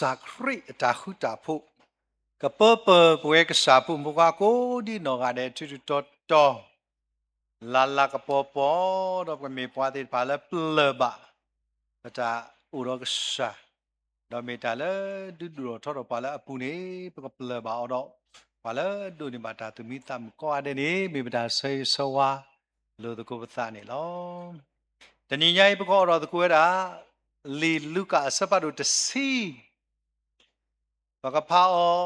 sakri ta huta phu ka purple pwe ka sa phu mo ka ko di no ga de tu to la ka po do ka me pwa de pa la ple ba ta u ro ka sa do me ta la du ro tho do pa la apu ne pa ka ple ba do pa la do ni ba ta tu mi tam ko ade ni me ba ta sai so wa lo to ko ba sa ni loတဏိညာပကောတော့တကွဲတာလီလူကာစပတ်တို့တစီဘကဖာအော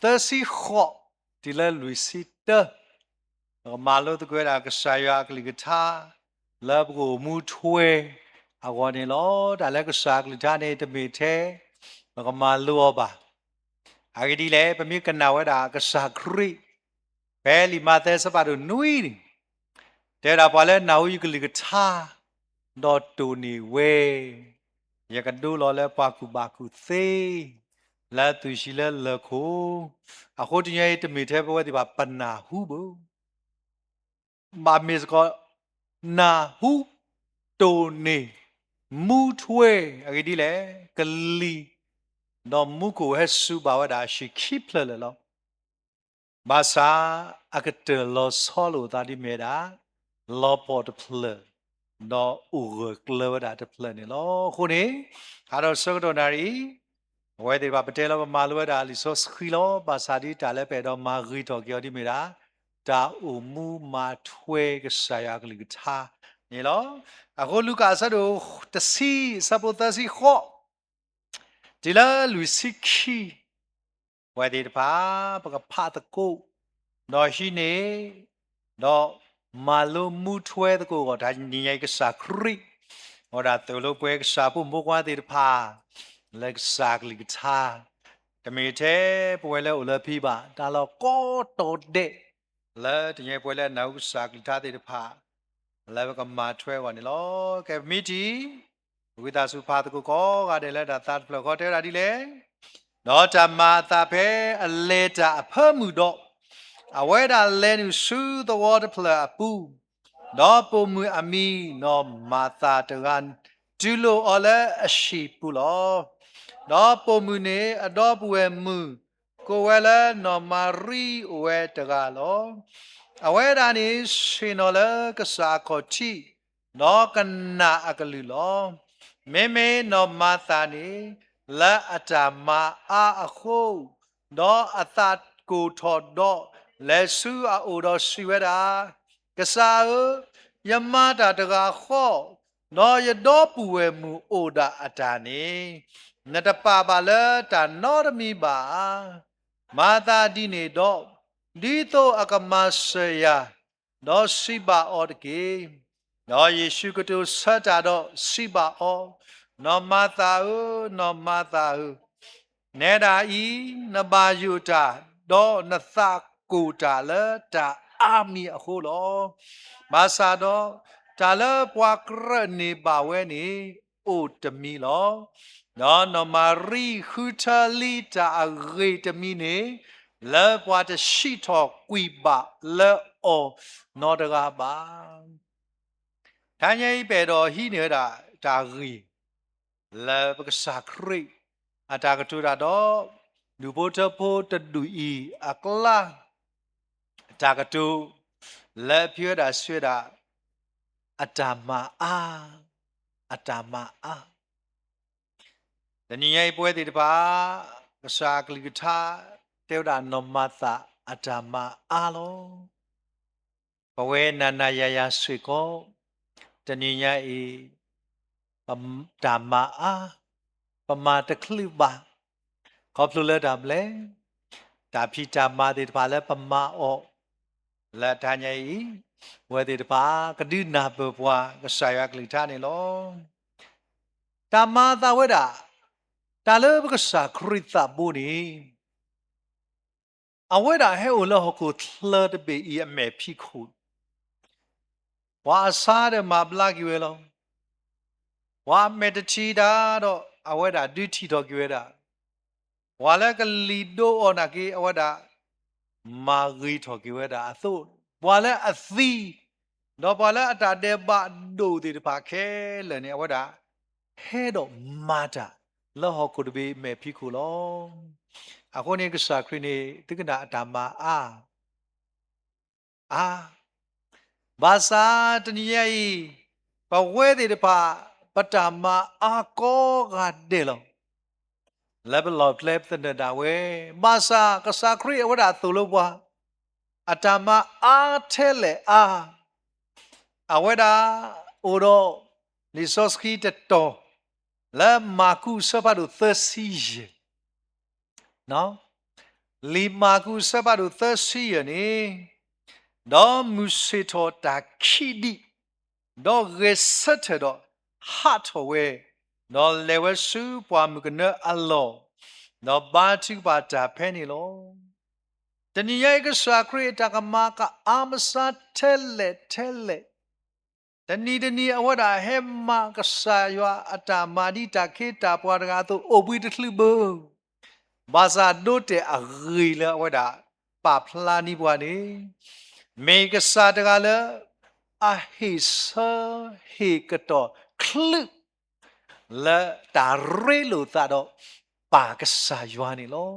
သစီခောဒီလဲလူစီတမာလို့တကွဲတာကဆာယာကလီကထာလဘကိုမူထွဲအဝနေလောဒါလဲကဆာကလီထာနေတမေသေးဘကမာလို့ပါအဂဒီလဲပမိကနာဝဲတာကဆာခရီဘဲလီမာသဲစပတ်တို့နွီတဲ့တာပါလဲနာဝီကလီကထာဒေါ်တူနီဝဲရကဒူလောလဲပါကူပါကူသေးလာသူရှိလဲလခိုအခုတည်းရဲ့တမီသေးဘဝဒီပါပနာဟုဘမာမစ်ကောနာဟုတိုနေမူထွဲအကြည့်ဒီလေကလီတော့မူကိုဟဲဆူပါဝဒါရှိခိပလလေလောဘာသာအကတလောဆောလိုတာဒီမေတာလောပေါ်တဖလတော့ဥရကလဝဒါတဖလနေလောခုနေဟာတော့စောကတော့နာရီဝဲဒီပါပတဲလောမာလွဲတာလီဆိုစခီလောဘာသာဒီတာလဲပဲတော့မာဂီတော်ကျော်ဒီမေတာတာဥမူမာထွဲကဆာယာကလီကထာနေလောအခုလူကာဆတ်တို့တစီစပုတစီခောဒီလာလူစီခီဝဲဒီတပါပကဖာတကုတော့ရှိနေတော့မာလိုမူထွဲတကုကဒါညရိုက်ကစာခရီဟောဒါတလို့ပွဲကစာပုမောကွာဒီတပါလက်စာကလီကထာတမေသေးပွဲလဲဥလဖိပါဒါတော့ကောတော်တဲ့လဲတညပွဲလဲနောက်စာကလီထာဒီတပါလဲကမာထွဲဝနေလောကဲမီတီဝိတာစုဖာတကုကောကတယ်လဲဒါသတ်ဖလခေါ်တဲ့ရာဒီလေတော့တမတာဖဲအလေတာအဖမှုတော့အဝဲတာလဲနုဆူthe water play အပူတော့ပုံမူအမီနော်မာတာတကန်ဒူလိုအလဲအရှိပူလောတော့ပုံမူနေအတော့ပွေမူကိုဝဲလဲနော်မာရီဝဲတကလောအဝဲတာနေရှင်နော်လဲကစားခေါ်ချီနော်ကနာအကလူလောမေမေနော်မာတာနေလာအတာမာအာအခုတော့အသတ်ကိုထော်တော့လဲဆူအိုတော့ရှိဝဲတာကစားယမတာတကာခောနော်ရတော့ပူဝဲမူအိုတာအတာနေနတပါပါလဲတာနော်ရမီပါမာတာဒီနေတော့ဒီတော့အကမဆယာတော့ရှိပါအော်တကေနော်ယေရှုကတိုဆတ်တာတော့ရှိပါအော်နော်မာတာနော်မာတာနေတာဤနဘာယုတာတော့နသကိုတာလဲတာအာမီအခုလောမာစာတော့တာလဲပွားကရနေပါဝဲနေအိုတမီလောနော်နော်မာရီခူတာလီတာရေတမီနေလဲပွားတရှိတော့ကွီပါလဲအော်နော်တကားပါတန်ရဲ့ပဲတော့ဟိနေတာတာရီလဲပကစားခရိအတာကတူတာတော့လူဘိုတဖို့တဒူဤအကလာတာကတူလဲပြွတာဆွေတာအတမအာအတမအာတနည်းရဲ့ပွဲဒီတပါကစားကလီကထာတေဝဒနောမသာအတမအာလောဘဝေနနာယယဆွေကိုတနည်းရဲ့ပဓမ္မအာပမာတခလိပါခေါပလူလဲဒါမလဲဒါဖိတာမာဒီတပါလဲပမာအောလာတညေဝေဒီတပါကတိနာပပွားကဆာယကလိထာနေလောတမာသာဝေဒါတာလဲဘကဆာခရိသဘူနီအဝေဒါဟဲအိုလဟကိုထလတ်ဘေဤအမေဖိခုဝါစားတဲ့မဘလကီဝဲလောဝါမေတချီတာတော့အဝဲဒါဒုတိတော်ကျွဲတာဝါလကလီဒိုအော်နာကေအဝဲဒါမာဂီတော်ကျွဲတာအသို့ဝါလဲအသီတော့ဝါလဲအတာတဲ့ဘဒိုဒီတပါခဲလဲနေအဝဲဒါဟဲတော့မာတာ လောဟကိုတဘေမေဖိခုလောအခုနေကစားခရနေတကနာအတမအာဘာသာတနည်းဤဘဝဲတဲ့တပါပတမအာကောကတဲ့လော level of lab တဲ့တာဝဲဘာသာကစားခရဝဒသူလို့ပွားအတမအားထဲလေအဝဲတာအိုတော့ resource key တတော်လာမာကုစပါတို့30နော်လီမာကုစပါတို့30ရနေတော့မူစေတော်တာခိဒီတော့ရစတ်တော့ဟာတော်ဝဲတော့လေဝစုပွားမှုကနအလောတော့ဘာတိပါတာဖဲနေလောတဏိယကစာခရတကမကအာမစာထဲလေတဏီအဝဒဟေမကဆာယအတာမာဒီတာခေတာပွားတကားတို့အဘွေတလှဘဘာသာဒိုတေအဂီလဝဒပါဖလာနီဘွားနေမေကဆာတကားလအဟိဆာဟေကတော်ခလုလာတာရဲလို့သာတော့ပါကဆာယနေလော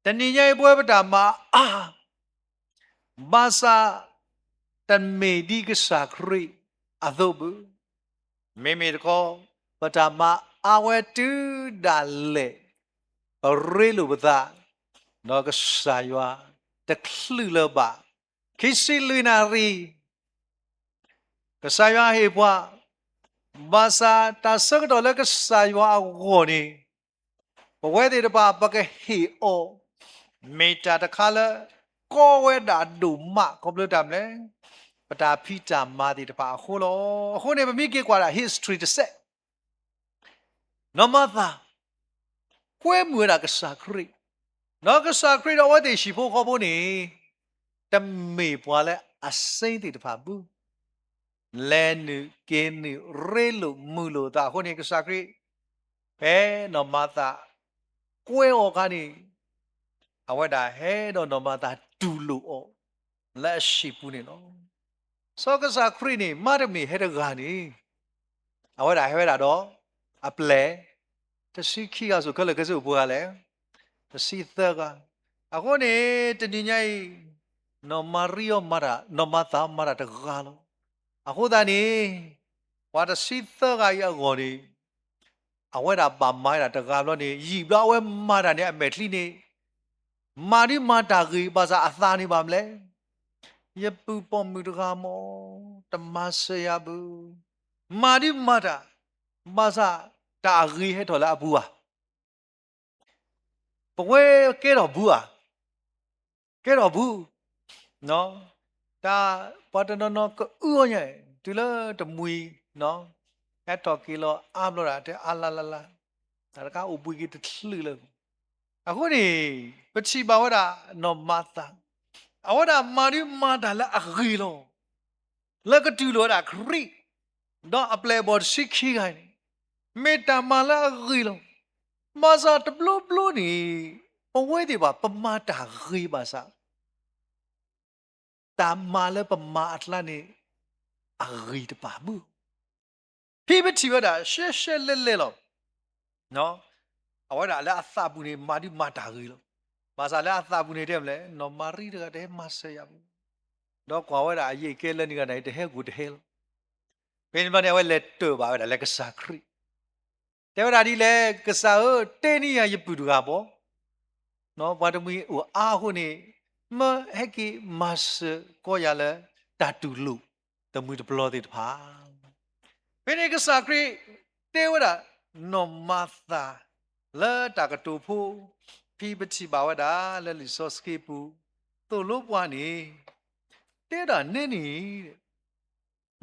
တဏိယပွဲပတာမှာဘာသာတမေဒီကစာခရီအဒုဘမေမေကောပတမအဝဲတူဒါလေရဲလိုပသာနောကစာယွာတခလူလဘခိစီလူနာရီကစာယွာဟေဘွာဘာသာတဆကတော့လကစာယွာဂောနီဘဝဲတဲ့ပါပကဟီအိုမေတာတခါလကောဝဲတာဒုမကောပလတမ်လေပတာဖိတာမာဒီတပါအခုလောအခုနေမမိကေကွာတာ history တစ်ဆက်နမသာကွဲမွေတာကစားခရီနောကစားခရီတော့ဝတ်တေရှိဖို့ခေါ်ဖို့နေတမေပွားလဲအစိမ့်တေတပါဘူးလဲနုကင်းနုရဲလို့မူလို့တာခုနေကစားခရီဘဲနမသာကွဲဩကနေအဝတ်တာဟဲတော့နမသာတူလို့ဩလက်ရှိဘူးနေနော်စောကစားခရီနေမရမီဟဲရဂာနီအဝဲတာဟဲတာတော့အပလဲတရှိခိကဆိုကလကစုဘောရလဲတရှိသကအခုနေတဏိညာဤနော်မာရီယိုမာရာနော်မသာမာရာတဂါလောအခုတန်နေဝါတရှိသကရကောဒီအဝဲတာပါမိုင်းတာတဂါလောနေရီဘအဝဲမာတာနေအမေထလီနေမာရီမာတာကြီးပါစာအသာနေပါမလဲယပူပေါ်မူတကားမောတမဆရာဘူးမာဒီမာတာဘာသာတာရီဟဲထော်လာအဘူးอ่ะပဝဲကဲတော့ဘူးอ่ะကဲတော့ဘူးနော်တာပတ်တနော်ကဥညဲဒီလတမွေနော်အဲ့တော့ကီလောအပ်လို့တာတဲ့အလာလာလာဒါကဥပွေးကတလှလို့အခုနေပချိပါဝတာနော်မသာအဝဒမာရီမာတာလာအဂီလောလကတူလောတာခရီတော့အပလေဘော်ရှိခိခိုင်မေတ္တာမာလာအဂီလောမဇာတဘလဘလနီပဝဲဒီပါပမာတာဂီပါစာတာမာလပမာအတလာနေအဂီတပါဘူးဖိပတိဝတာရှက်ရှက်လက်လက်လောနော်အဝဒလာအသပူနေမာဒီမာတာဂီလောဘာသာလဲအသဘူးနေတဲ့မလဲနော်မာရီတကတဲ့မဆရဘူးတော့ကွာဝဲတာအရေးကဲလက်နေကနိုင်တဲ့ဟဲကူတဲ့ဟဲဘယ်မှာနေဝဲလက်တော့ပါဝဲတာလက်ကစားခရီတဲ့ဝဲတာဒီလဲကစားတဲနီရရပူတူကပေါ့နော်ဘာတမီဟိုအာဟုနေမဟက်ကီမတ်ကိုရလဲတတူလူတမီတဘလောတဲ့တဖာဘယ်နေကစားခရီတဲ့ဝဲတာနော်မသာလဲတာကတူဖို့ဖိပတိပါဝဒါလဲလီစောစကေပူတူလို့ပွားနေတဲ့တာနင်းနေ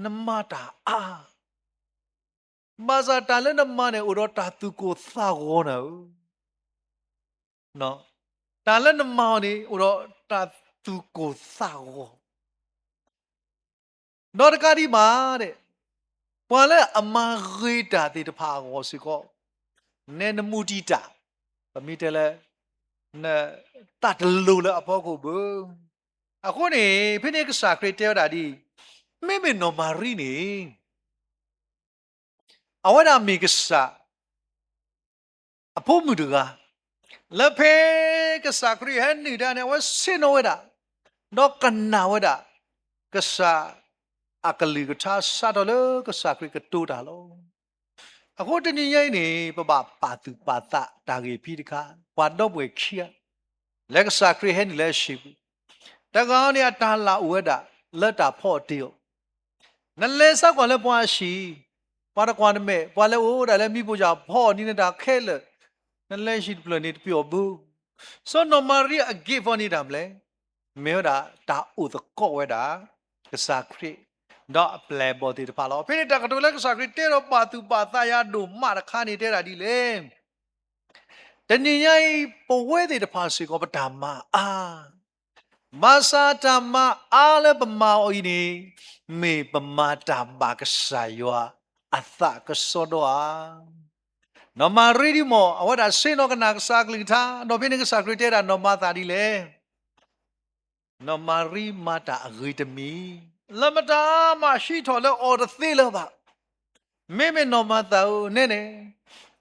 နမတာဘာသာတလည်းနမနဲ့ဥရောတာသူကိုသာကောနော်တလည်းနမနဲ့ဥရောတာသူကိုသာကောနော်တကားဒီမာတဲ့ပွာလဲအမဂေတာတဲ့တဖာကောစီကောနဲနမူတီတာပမိတယ်လဲ那大的路了，包括不？啊，我呢，偏那个啥可以掉的，妹妹诺玛丽呢？啊，我那每个啥， ဖို့မှုတကလက်ဖဲကစားခရီဟန်နေတာနဲ့ဝစင်နဝဒတော့ကနာဝဒကစားအကလီကထားစားတော့လေကစားခရီကတူတာလောအခုတနည်းရိုင်းနေပပပါသူပါတတာကြီးပြီးတခါဝါတော့ပွဲခီရလက်ကစားခရီဟန်လဲရှိဘူးတကောင်းနေတာလာဝဒလက်တာဖော့တေနလဲဆောက်ကလည်းပွားရှိပွားတကွာနမဲပွားလဲအိုးဒါလည်းမိဖို့ကြောင့်ဖော့နေတာခဲလေနလဲရှိပလနေတပြောဘူးစောနမရီအဂေဖော်နေတာမလဲမေဒါတာဥဒကောဝဒါကစားခရီတော့ပလေဘော်တီတပါလောဖိနေတာကတူလက်ကစားခရီတေရောပါသူပါသယာဒိုမာတခါနေတဲ့တာဒီလေတဏိယိုင်ပဝဲတဲ့တပါစီကောပဒါမအာမာစာတမအားလည်းပမာအိုဤနေမေပမာတာဘာကစားယောအသကစောတော့နော်မာရီဒီမောအဝဒဆေနောကနာကစားကလီသာနော်ဖိနေကစားခရီတေရာနော်မာတာဒီလေနော်မာရီမာတာအဂိတမီလမတာမရှိထော်လဲအော်ဒသေးလပါမေမေနော်မာတာနဲနဲ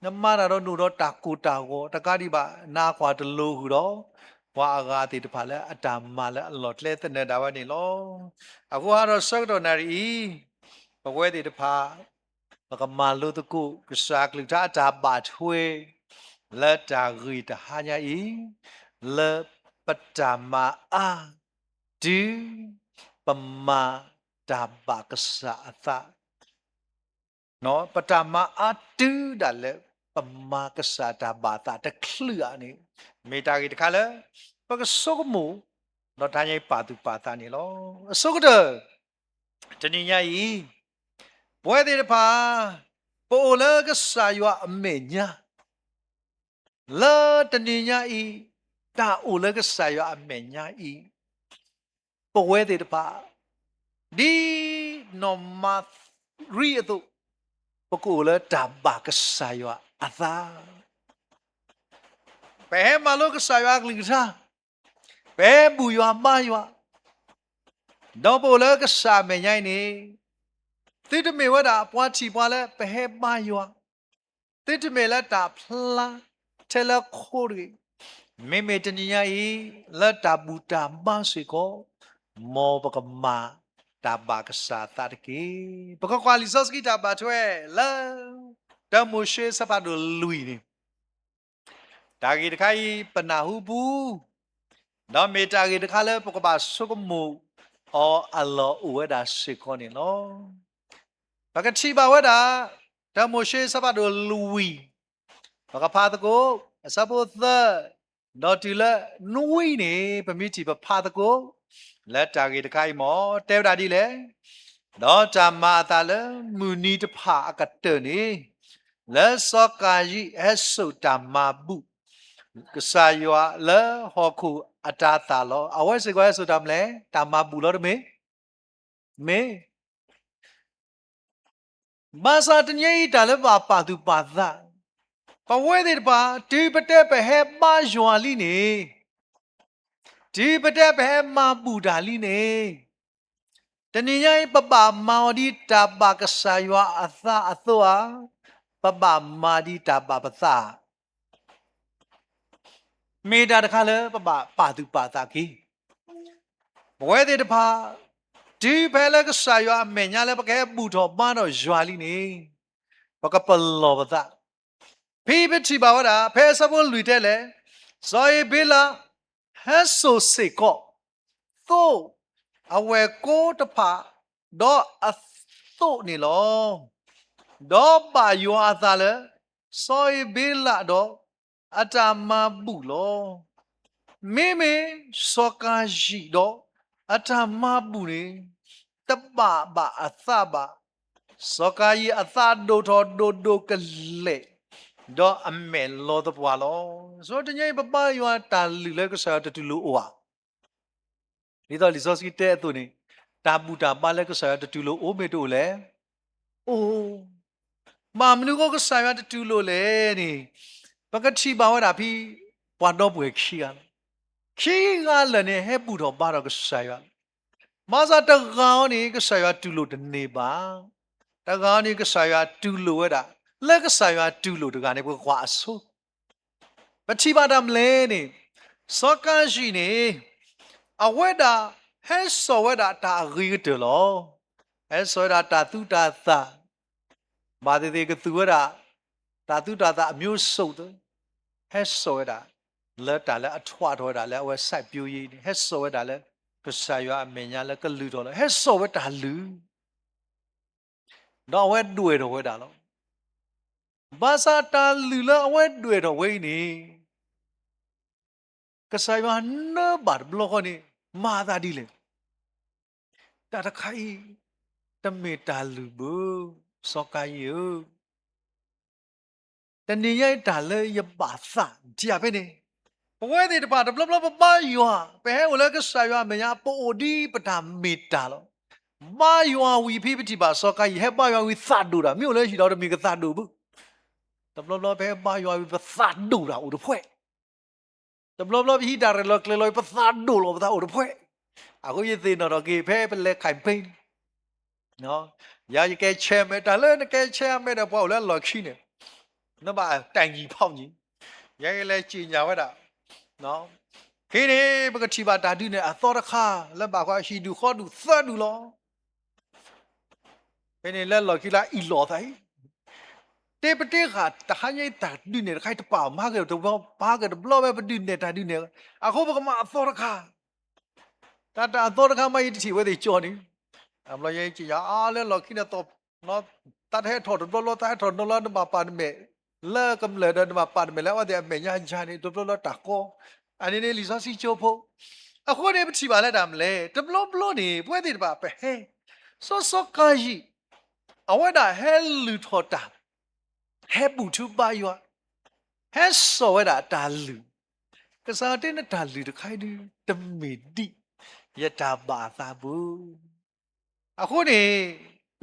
နမရာတော့နူတော့တာကူတာကိုတကားဒီပါနာခွာတလို့ဟူတော့ဝါအကားတိတဖာလဲအတာမလဲအလော်လဲတဲ့နေတာဝနေလောအခုကတော့ဆောက်တော်နာရီဘဝဲတိတဖာဘကမာလို့တကုကစားကလတာတာပါထွေလက်တာဂီတဟာညာဤလေပတမအာဒီပမာတာဘာကစားအသနော်ပတမအာတူဒါလေပမာကစားတာဘာတာတခလအနေမေတာကြီးတခါလဲပကစောကမူတော့တိုင်းပါသူပါတာနေလောအစောကတတဏိညာဤဘွဲတဲ့ဖာပိုလကစားရွာအမေညာလာတဏိညာဤတာအိုလကစားရွာအမေညာဤပဝဲတဲ့ဖာဒီနော်မရီအတုပကိုလတာဘာကစားရွာအသာဘယ်မှာလို့ကစားရွာကလီစားဘယ်ဘူးရွာမရွာတော့ပိုလကစားမေညာနေတိတမေဝဒပွားချီပွားလဲဘယ်မှာရွာတိတမေလက်တာဖလာတယ်လခိုရီမေမေတနီယာဤလက်တာဘူတာမဆွေကိုမောပကမာတာဘာကစားတာတကေပကကွာလီဆော့စကီတာဘာထွဲလာတမိုရှေစပါဒိုလူီနေတာဂီတခိုင်ပနာဟုဘူးနော်မေတာဂီတခါလဲပကပါဆုကမူအော်အလောဝဲတာရှိခေါနေလောဘကတိပါဝဲတာတမိုရှေစပါဒိုလူဝီဘကဖာတကိုအစပုသနော်တူလနွီနေပမိတီပဖာတကိုလက်တာကြီးတခိုင်မောတဲတာဒီလေတော့ဂျာမာတာလမူနီတဖာအကတနေလက်စောကာကြီးအဆုတာမာဘူး ကစားရွာလဲဟောခုအတားတာလောအဝဲစကွဲဆိုတာမလဲတာမဘူးလို့မေဘာသာတညိတာလဲပါသူပါသာပဝဲတဲ့ပါဒီပတဲ့ပဲဟဲပါရွာလိနေဒီပတဲ့ပဲမပူတာလိနေတနည်းရင်ပပမော်ဒီတာပါကစားရွာအသာအသောပပမာဒီတာပါပသာမေတာတခါလဲပပပါသူပါတာကြီးဘဝတဲ့တဖာဒီဖဲလဲကစားရွာမေညာလဲပကဲပူတော်ပန်းတော့ရွာလိနေပကပလောပသာဖိပတိပါဝတာဖဲစဖို့လူတဲ့လေဇော်ဘေလာဟဲဆိုစေကောသို့အဝဲကိုတဖာတော့အသို့နေလောတော့ပါရွာသားလဲဇော်ဘေလာတော့အတမဘူးလောမေမေစောကာရှိတော့အတမဘူးနေတပပါအသပါစောကာကြီးအသဒိုတော်ဒိုကလေတော့အမေလောတပွားလောဆိုတညိပပရွာတာလူလဲကစားတူလူအိုဟာဒီတော့လီစောစကီတဲ့သူနေတာပူတာပါလဲကစားတူလူအိုမေတို့လဲအိုးမမနုကစားရတူလူလဲနေပကတိပါဝတာဖီပွားတော့ပွေခီကလည်းဟဲပူတော့ပါတော့ကစားရမစားတကောင်းနေကစားရတူလူတနေပါတကောင်းနေကစားရတူလူဝဲတာလက်ကစားရတူလူတကနေကွာအဆိုး ပချိပါဒမ်လဲနေစောကရှိနေအဝဲတာဟဲဆောဝဲတာတာရီတလောဟဲဆောတာတာတုတာသာဘာတေကသူဝတာတာတုတာသာအမျိုးစုတ်တယ်ဟဲဆောဝတာလက်တာလဲအထွားတော်တာလဲအဝဲဆိုင်ပြူရည်ဟဲဆောဝတာလဲကဆာရွာအမေညာလဲကလူတော်လဲဟဲဆောဝတာလူတော့ဝဲတွေ့တော်ဝဲတာလောဘာသာတာလူလဲအဝဲတွေ့တော်ဝဲနေကဆာရွာနဘာဘလောခနေမာသာဒီလေတာတခိုင်တမေတာလူဘူးစောကယုတနေရိုက်တာလဲရပါသကြည့်ရပဲနေဘဝတွေတပါဘလဘလပါယွာဘဲဝလဲကဆာယွာမညာပိုဒီပတာမေတာလောမာယွာဝီဖိပတိပါစောကယဟဲပါယွာဝီသတ်ဒူတာမြို့လဲရှိတော့တမီကသတ်ဒူဘူးတဘလဘလဘဲပါယွာဝီပသတ်ဒူတာဦးတဖွဲ့တဘလဘလဟီတာရလောကလေလောပသတ်ဒူလောပတာဦးတဖွဲ့အခုရသေးတော့ကေဖဲပလဲခိုင်ပိန်နော်ရာရကဲချဲမဲတာလဲကဲချဲမဲတော့ပေါ့လဲလော်ခီနေနော်ပါတိုင်ကြီးဖောက်ကြီးရဲလဲကြည်ညာဝဲတာနော်ခေနေပကတိပါတာတိနေအသောတခါလက်ပါခွာရှိသူခေါ်သူသတ်သူလောခေနေလက်လော်ခီလာအီလော်တိုင်းတေပတေခါတခါရိတ်တာတိနေခိုင်တပါမားကတော့ဘာကတဘလောပဲပတိနေတာတိနေအခုပကမအသောတခါတာအသောတခါမကြီးတိဝဲတွေကြော်နေအမလို့ရဲကြည်ရအားလဲလော်ခီနေတော့နော်တတ်ဟဲထော်ဘလောတတ်ထော်နော်လာမပါနမေလဲကမလဲတော့မပါနမေလဲဝတဲ့မေညာချာနေဘလောတာကောအနေနဲ့လီစာစီချိုးဖို့အခုနေပတိပါလက်တာမလဲတဘလောနေပွဲသေးတပါပဲဟဲစောကာကြီးအဝဲတာဟဲလူထော်တာဟဲပူထူပါယောဟဲစောဝဲတာတာလူကစားတဲ့နဲ့တာလူတခိုင်ဒီတမီတိယတာပါသာဘူးအခုနေ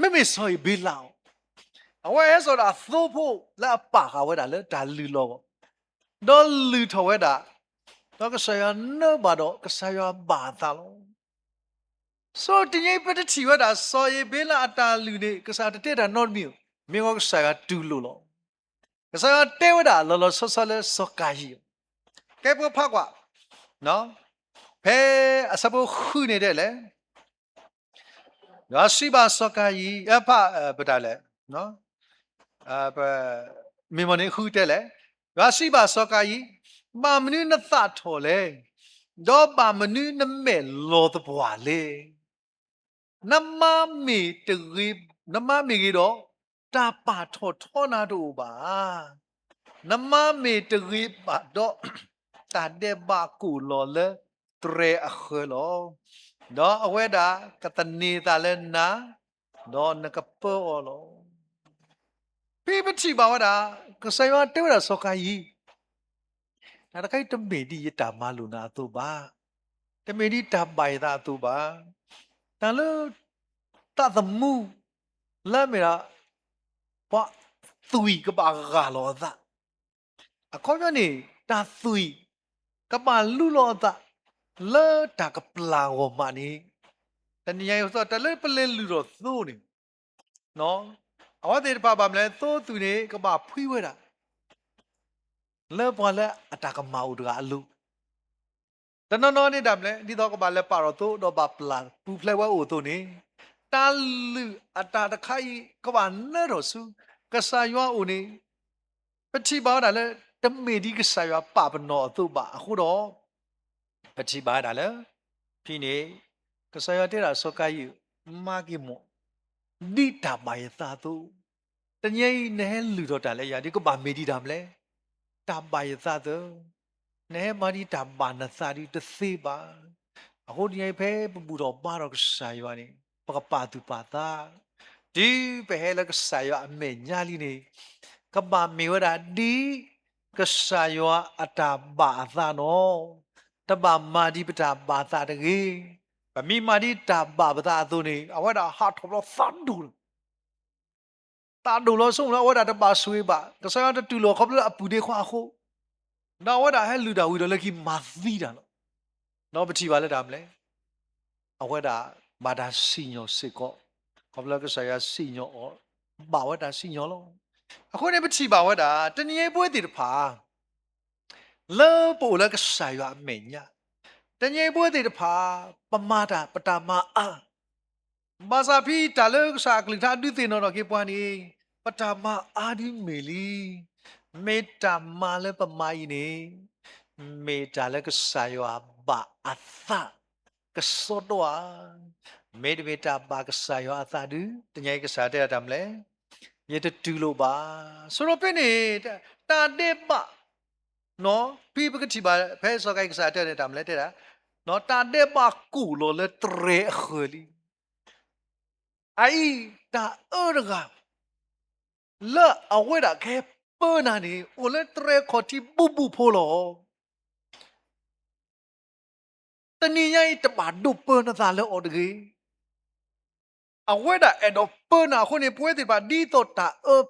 မေစောဘေးလောင်အဝဲဆိုတာသို့ဖို့လာပါခဝဲတာလဲတာလူလောတော့လူထော်ဝဲတာတော့ကဆရာနဘာတော့ကဆရာဘာသာလို့ဆိုတင်ရင်ပတချီဝတာစော်ရဘေးလာအတာလူနေကစားတဲ့တာနော်မြို့မြေကဆရာတူလို့လို့ကဆရာတဲဝတာလောဆောလဲစောကာကြီးကဲပေါ်ဖကွာနော်ဖဲအစပုခုနေတဲ့လေရရှိပါစောကာကြီးအဖဗတာလေနော်မေမနေခုတဲ့လေရရှိပါစောကာကြီးပါမနုနသထော်လေတော့ပါမနုနမဲလောတဘွာလေနမမေတရီနမမေကြီးတော့တာပါထောနာတို့ပါနမမေတရီပါတော့တာတဲ့ဘာကူလောလေတရေအခလောတော့အဝဲတာကတနေတာလဲနာတော့နကပေါ်လောပြပတိပါဝတာကဆယဝတဲဝတာစောကာကြီးနာတခိုင်တမေဒီယတာမလူနာသူပါတမေဒီတပိုင်သာသူပါတန်လို့တသမူလာမေရာပွားသူီကပါကလောသာအခေါ်နေတာသူီကပါလူလောသာလဲတာကပလာဝမနီတနည်းရောဆိုတလဲပလဲလူတော့သို့နေနော်အဝတ်တွေပါပါမလဲသို့သူနေကပါဖွီးဝဲတာလဲပေါ်လဲအတာကမောက်တကအလူတနော်နေတာမလဲဒီတော့ကပါလဲပါတော့သို့တော့ပါပလာပူဖလဲဝဲအိုသို့နေတာလူအတာတခိုင်ကပါနဲ့တော့စုကဆာရွာအိုနေပတိပါတာလဲတမေဒီကဆာရွာပါပနော်သို့ပါအခုတော့ပတိပါတာလဲพี่နေကဆာရွာတဲ့တာစောကကြီးမာကီမောဒီတာပါရသာသို့တညိနဲလူတော့တာလဲရာဒီကပါမေဒီတာမလဲတာပါရသာသို့နဲမာဒီတာပါနစာဒီတသိပါအခုဒီဖဲပူတော့ပါတော့ကဆာရွာနေပကပါသူပါတာဒီပဲဟဲလကဆာရွာအမေညာလီနေကပါမေဝတာဒီကဆာရွာအတာပါသာနော်တပါမာဒီပတာပါသာတကြီးဗမီမာဒီတာပါပတာသူနေအဝတာဟာထော်လို့သတ်ဒူတာဒူလို့ဆုံးလို့ဝတာတပါဆွေးပါကဆာရွာတတူလို့ခေါပလအပူတွေခွာခုနော်ဝတာဟဲလူတာဝီတော့လက်ကီမာသီတာနော်နော်ပတိပါလက်တာမလဲအဝတာမာဒါစီညောစစ်ကောခေါပလကဆာရွာစီညောပါဝတာစီညောလို့အခုနေပတိပါဝတာတနည်းပွဲတည်တဖာ le po le cái sai wa mình nhá ta nhai bữa thì phá pamata patama a masa phi ta le cái sa kli tha du tin no ke pwan ni patama a di meli meta ma le pamai ni meta le cái sai wa ba atha cái số đó meta ba cái sai wa atha du ta nhai cái sa te tam le ye te tu lo ba so ro pe ni ta de ba no pi ba cái chi ba phe so cái sa te tam le te da no ta de ba ku lo le tre kholi ai ta ơ ga le a we da ke pe na ni o le tre kho ti bu bu pho lo ta ni yai ta ba du pe na ta le o de ge a we da e do pe na kho ni pwe ti ba di to ta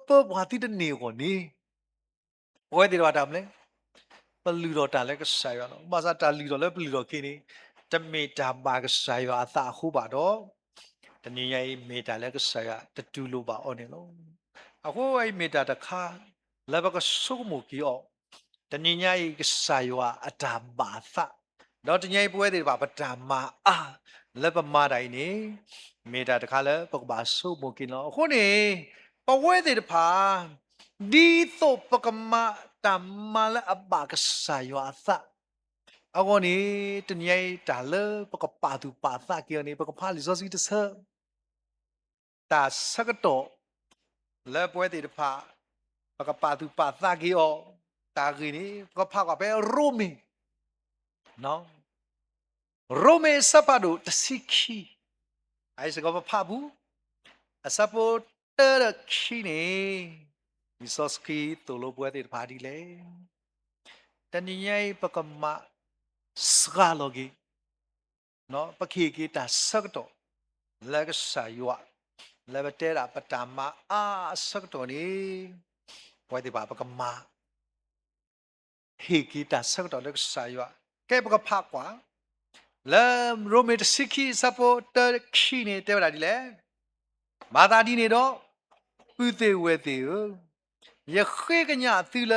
pe wa ti de ni ko ni pwe ti ba tam le ပလူတော်တာလည်းကဆိုင်ရတော့မစားတာလီတော်လည်းပလူတော်ခင်းနေတမေတာပါကဆိုင်ရအသာခုပါတော့တနည်းရဲ့မေတာလည်းကဆိုင်ရတတူလို့ပါအော်နေလို့အခုအဲ့မေတာတခါလည်းဘကဆုမူကီအော်တနည်းရဲ့ကဆိုင်ရအတာပါသတော့တနည်းပွဲတွေပါပတာမာအာလည်းပမာတိုင်းနေမေတာတခါလည်းပကပါဆုမူကီနော်အခုနေပဝဲတွေတဖာဒီတော့ပကမာတမလာအဘကဆိုင်ရသအခုနေတနည်းတာလေပကပါသူပါသကီနေပကဖာလီဇောစီတဆတာစကတော့လဲပွဲတေတဖာပကပါသူပါသကီအောတာကီနေပကဖာကပဲရိုမီနော်ရိုမီစပါဒိုတစီခီအိုင်စကပဖာဘူးအစပိုတာခီနေဒီစောစကီတိုလိုပွဲတေတဖာဒီလေတနည်းပကမစကာလောဂီနော်ပခိကီတာစကတော့လဲကဆာယွာလဲဘတဲတာပတာမအာစကတော့နေဘွိုင်းဒီပါပကမာဟေကီတာစကတော့လဲကဆာယွာကဲပကဖာကွာလဲရိုမီတစီခီစပိုတာခီနေတဲတာဒီလေမာတာဒီနေတော့ပူသေးဝဲသေးရခေကညာသီလ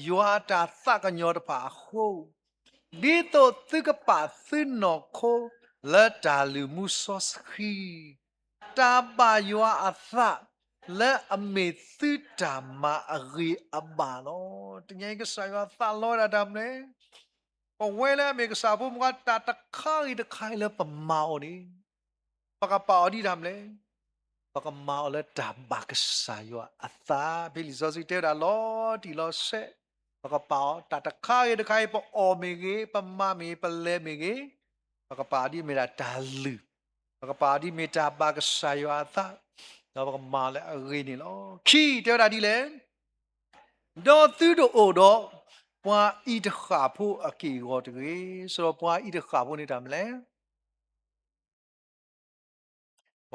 ယွာတာသကညောတဖာဟုဒီတော့သကပါသင်းနောခိုလက်တာလူမှုစောစခီတာပါယွာအသလက်အမေသီတာမအရီအဘာလောတငယ်ကဆိုင်ကသလောရတာမလဲပဝဲလဲမေကစားဖို့မကတာတခိုင်တခိုင်လဲပမောနီပကပါအဒီတာမလဲပကမောလဲတာဘကဆိုင်ယွာအသာဘီလီဇောစီတဲတာလောဒီလောဆက်ပကပါတာတခိုင်တခိုင်ပအော်မေကြီးပမမေပလဲမေကြီးပကပါဒီမေတာတာလူပကပါဒီမေတာဘကဆိုင်ယွာအသာတော့ပကမာလဲအရေးနေလောခီတဲတာဒီလဲတော့သူတို့အိုတော့ပွာဤတခါဖို့အကီရောတကြီးဆိုတော့ပွာဤတခါဖို့နေတာမလဲ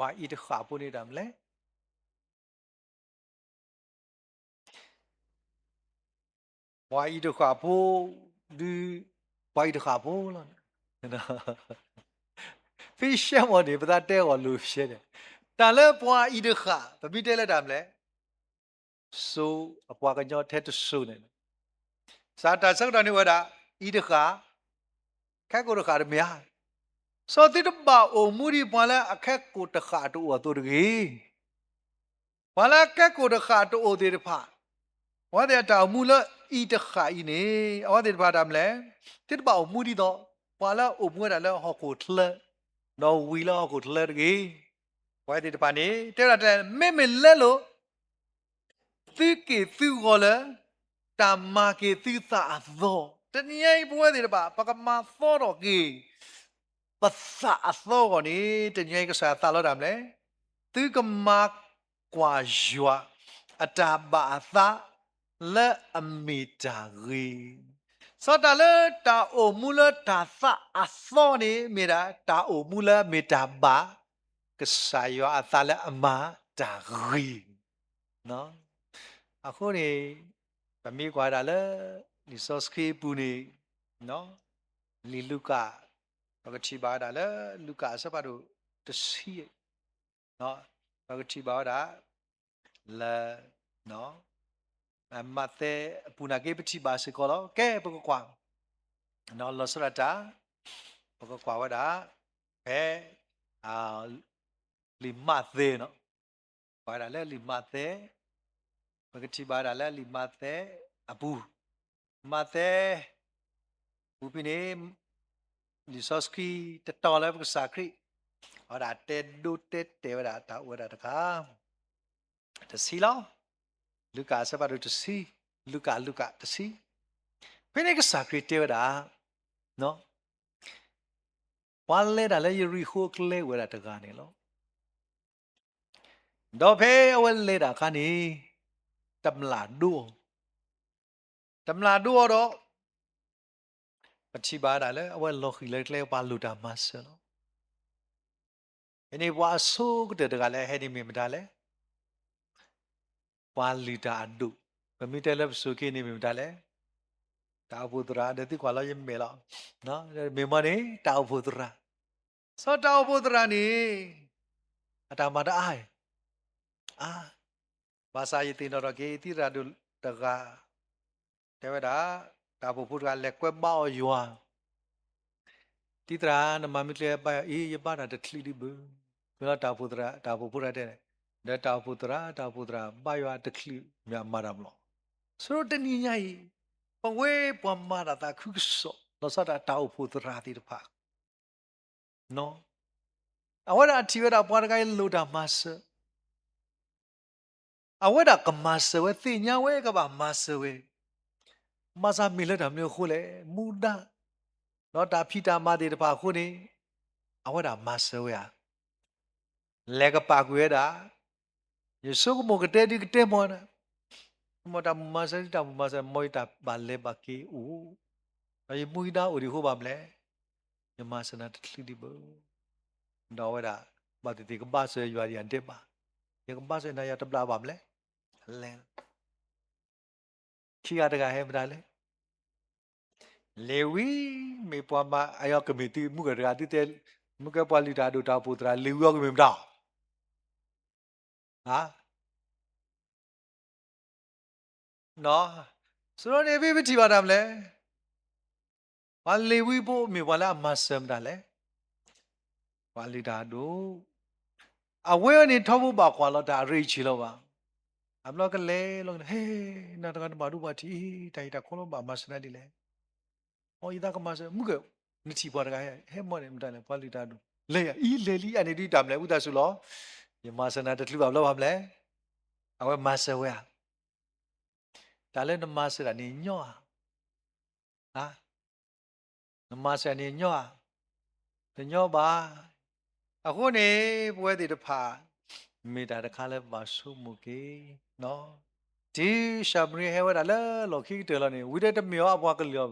ပွာဤတခါဖို့နေတာမလဲပွာဤတခါဖို့ဒီပွာဤတခါဖို့လားဖိရှက်မော်ဒီပဒတဲကိုလူရှက်တယ်တန်လဲပွာဤတခါဗပိတဲလက်တာမလဲဆိုအပွာကညောထဲတဆူနေစာတာစက်တော်နေဝဒဤတခါခက်ကိုတခါရမရစောတိတပါအိုမူဒီပွာလဲအခက်ကိုတခါတူအတူတကြီးပွာလဲကက်ကိုတခါတူအိုသေးတဖာဝါတဲ့တာမူလဤတခါဤနေဝါတဲ့ဘာတမလဲတိတပါအိုမူဒီတော့ပွာလဲအိုမူရလဲဟောကိုထလနော်ဝီလောကိုထလတကြီးဝါတဲ့တပါနေတဲ့ရတဲ့မေမေလဲလို့သူကေသူကိုလဲတမကေသူသာသောတနည်းဘွဲတဲ့တပါပကမသောတော့ကြီးပစာအသောကိုနေတနည်းကစားတာလို့တယ်မလဲသူကမကွာယွာအတာဘာသာလက်အမီတာရီစောတလတာအိုမူလတာသအသောနေမေတာတာအိုမူလမေတာဘာကစားယွာအသလက်အမတာရီနော်အခုနေဗမေကွာတာလေဒီစောစကေပူနေနော်လီလူကာဘဂတိဘာဒါလေလူကာစပါတို့တစီနော်ဘဂတိဘာဒါလေနော် mate punake peti basi kolo ke poko kwa no lo srata poko kwa wada pe a limate no wada le limate pagati bada le limate abu mate upine lisoski tetole poko sakri wada te du te wada ta wada ka te silo luka sabado te si luka te si pine ka sakri te wada no wale da le yuri ho kle wada ta ka ne lo do phe wale da ka ni tamla du do pachi ba da le awal lo khi le kle pa lu da mas lo ini wa so de da le he ni me ma da le wa li da du pa mi te le so ki ni me ma da le ta bu dra de ti kwa lo yim me lo no me ma ni ta bu dra so ta bu dra ni ata ma da ai ba sa yi ti no ro ke ti ra du da ga te wa da ta bu pu ga le kwe ba o ywaတိတရာနမမိတလေပါအေးရပါတာတခလီဒီဘဘလာတာဖုဒရာတာဖုရတဲ့ဒါတာဖုဒရာပါယွာတခလီမြမာရမလို့ဆိုတော့တနည်းညာကြီးပဝဲပဝမာတာခုဆောလောစတာတာဖုဒရာတိတဖာနော်အဝရအတီဝရပွားတကိုင်းလိုတာမဆအဝရကမဆဝဲသိညာဝဲကပါမဆဝဲမဆာမီလက်တာမျိုးခိုးလေမူဒါနော်တာဖီတာမာတေတဖာခိုးနေအဝရမဆဝဲလေကပါကွေတာယေဆုကမကတဲ့ဒီကတဲ့မောနာမတာမဆာတာမဆာမွိတာဘာလေဘကီဦးအယမွိတာဦးဒီဟိုပါမလဲယမဆနာတခလီဒီဘတော့ဝဲတာဘာတိကဘာဆေရွာရီအန်တက်ပါယကဘာဆေနာရတပလာပါမလဲလဲခီရတကဟဲမတာလဲလေဝီမေပွားမအယောကမီတီမုကရာတိတဲမုကပွားလီတာဒူတာပူတရာလေဝီယောကမီမတာဟာနော်ဆိုတော့နေပြီမထီပါတာမလဲဘာလေဝီဖို့မေဝလာမဆမ်တာလဲဘာလီတာဒူအဝဲနေထောက်ဖို့ပါကွာတော့ဒါရိချီလို့ပါအဘလောကလေလို့ဟေးနာတကဘာဒူပါတီတိုင်တာခေါလို့ပါမဆနာဒီလေဟောဤသားကမဆမုကနတီပါတကဟဲမော်နေမတလဲဘာလီတာဒူလေဤလေလီအနေဒီတာမလဲဥဒါဆိုလို့ယမဆနာတထလူပါဘလို့ပါမလဲအဝဲမဆဝဲဒါလည်းနမဆရာနေညော့ဟာနမဆရာနေညော့တညော့ပါအခုနေပွဲတွေတဖာမိတာတခါလဲပါဆုမှုကေနော်ဒီရှာမရီဟဲဝဒါလဲလော်ခိတယ်လို့နေဝိတဲ့တမြောအဘွားကလျော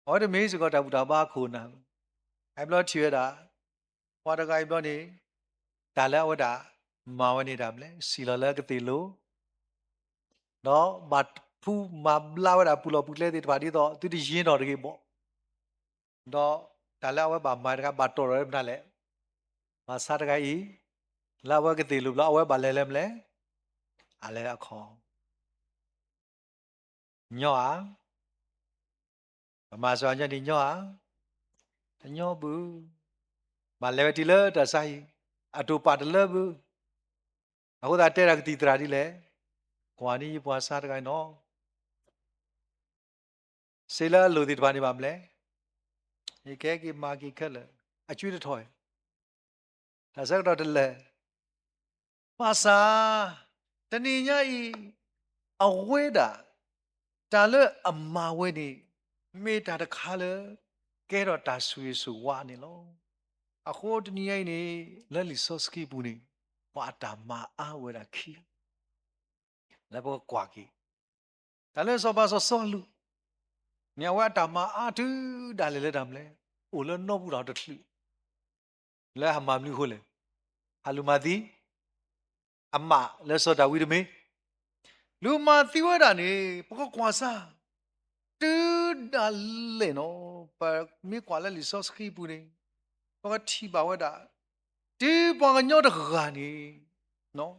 ဟောဒီမေးစကောတာဘူတာပါခုနာအိုင်ဘလော့ချီရတာဟောတကိုင်ဘလော့နေဒါလဲဝဒါမာဝနေတာမလဲစီလလဲကတိလို့နော်ဘတ်ဖူမဘလာဝဒါပူလောပူလဲတဲ့တပါဒီတော့သူဒီရင်းတော်တကေပေါ့တော့ဒါလဲဝဲပါမာတကဘတ်တော်ရဲမလားလဲမဆာတကိုင်လာဝဲကတိလို့လာဝဲပါလဲလဲမလဲအလဲအခေါ်ညောမဆောညဒီညောတညောဘူးမလဲတီလဲတဆိုင်အတူပါတလဲဘူးအခုသာတဲ့ရကတိတရာဒီလဲကွာနီပွားစားတကိုင်နော်စေလာလိုဒီတပါနေပါမလဲဒီကဲကီမာကီခက်လဲအကျွေးတထော်ဒါစက်တော့တလဲပါစာတဏိညာဤအဝဲတာဒါလဲအမဝဲနေမေတာတခါလဲကဲတော့တာဆွေဆူဝါနေလောအခုတဏိညာနေလက်လီဆော့စကီဘူးနေပါတာမာအဝဲတာခီလဲဘောကွာကီဒါလဲစောပါစောလူမြဝတာမာအတူဒါလဲလဲဒါမလဲအိုလဲနော့ဘူးတော့တလှလဲဟမမလူခိုလဲဟာလူမာတီအမလဲစောတာဝီဒမေလူမာတီဝဒါနေပကောကွာစာတူဒါလဲနော်ပါမိကွာလဲလီဆော့စကီဘူးနေပကတီပါဝဒါဒီပွားကညော့တခါနေနော်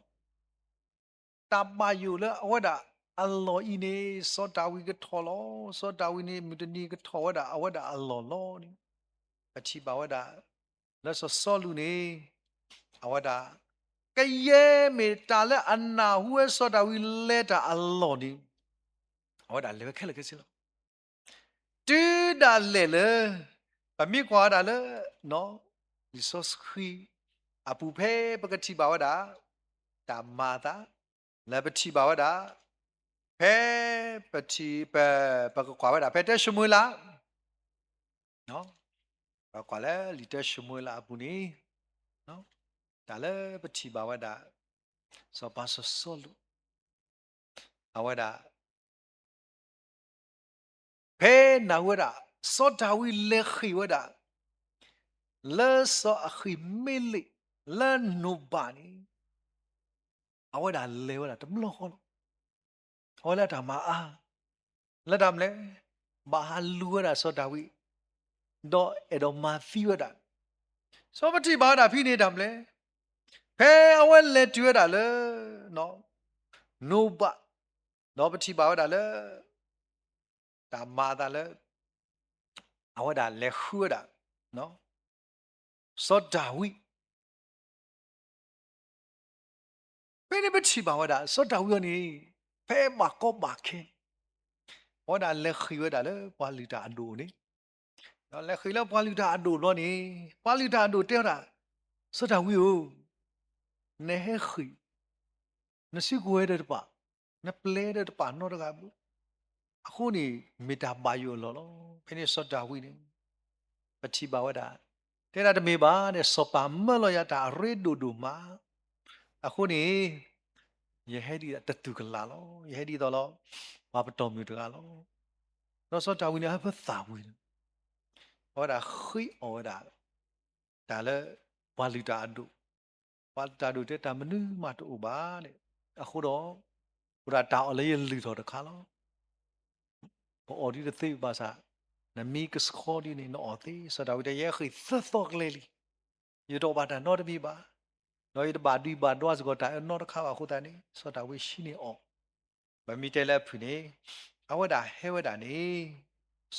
တပါယူလဲအဝဒါ อัลลอฮ์อินี่สอดาวิกทอลอสอดาวินี่มุตนีกทอวดาอวดาอัลลอฮ์ลอนี่ปฏิบาวดาแล้วสอลูนี่อวดากะเยเมตาเลอันนาหัวสอดาวิเลตาอัลลอฮ์นี่อวดาเลแค่เลยก็สิลตูดาเลเลปะมีกว่าดาเลเนาะดิสอสคีอปูเพปกติบาวดาตามาตาและปฏิบาวดาเพปฏิปะกว่าดาเพเตชมุลาเนาะปะกว่าเลลิเตชมุลาปูนี่เนาะดาเลปฏิบาวดาสอปาสอสลุอวดาเพนาวดาสอดาวิเลขีวดาเลสออขีมิลิเลนูบานีอวดาเลวดาตมโลขออวดาตามาอาละดามเลบาฮาลูวดาสอดาวิดอเอดอมาฟิวดาสอปฏิบาวดาพี่นี่ดามเลเพอวเลตวดาเลเนาะนูบะเนาะปฏิบาวดาเลตามาดาเลอวดาเลขัวดาเนาะสอดาวิเพนี่ปฏิบาวดาสอดาวินี่เพมาก็มาเคဝဒါလက်ခီဝဒါလေပွာလီတာအဒိုနေနော်လက်ခီလက်ပွာလီတာအဒိုလောနေပွာလီတာအဒိုတဲတာစတာဝီယိုနေဟခီနစီကိုရတဲ့ပါနပလဲတဲ့ပါနော်တကဘူးအခုနေမီတာပါယိုလောလောဖိနေစတာဝီနေပတိပါဝဒါတဲတာတမေပါတဲ့စောပါမလောရတာရေဒိုဒိုမာအခုနေယဟဲဒီတတူကလာလောယဟဲဒီတော့လောဘာပတော်မြူတကလောတော့စောတာဝီနေဟဖသာဝီဟောဒါခိဩဒါဒါလေဝါလီတာအဒုဝါလီတာဒုတဲ့တာမနုမတူပါတဲ့အခုတော့ဘုရားတောင်းအလေးလီတော်တခါလောဘောဒီတဲ့သိပါစားနမီကစခေါ်ဒီနေနော်သေးစောတာဝီတဲ့ရဲ့ခိသသောကလေးလီရတော့ပါတာနော်တပြီပါနော်ရပါဒီပါတော့စကောတာနော်တခါပါခုတန်နေစောတာဝီရှိနေအောင်မမီတဲလက်ဖူနေအဝဒါဟဲဝဒါနေ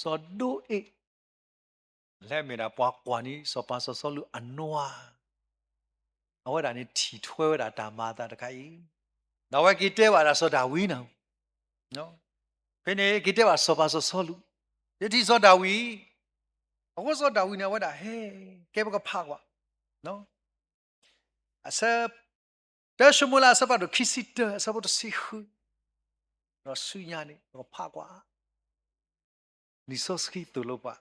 စောဒိုအေလဲမေတာပွားကွာနီစောပါစောစောလူအနွာအဝဒါနေထီထွဲဝဒါတာမာတာတခိုင်နော်ဝဲကီတဲပါတာစောတာဝီနောနော်ဖိနေကီတဲပါစောပါစောစောလူဒီတီစောတာဝီအဝစောတာဝီနေဝဒါဟဲကဲဘကဖာကွာနော်အစတဲရှမူလာစပါဒခီစီတစပါဒစီခူနော်ဆူညာနေတော့ဖာကွာနီစောစခီတူလို့ပါ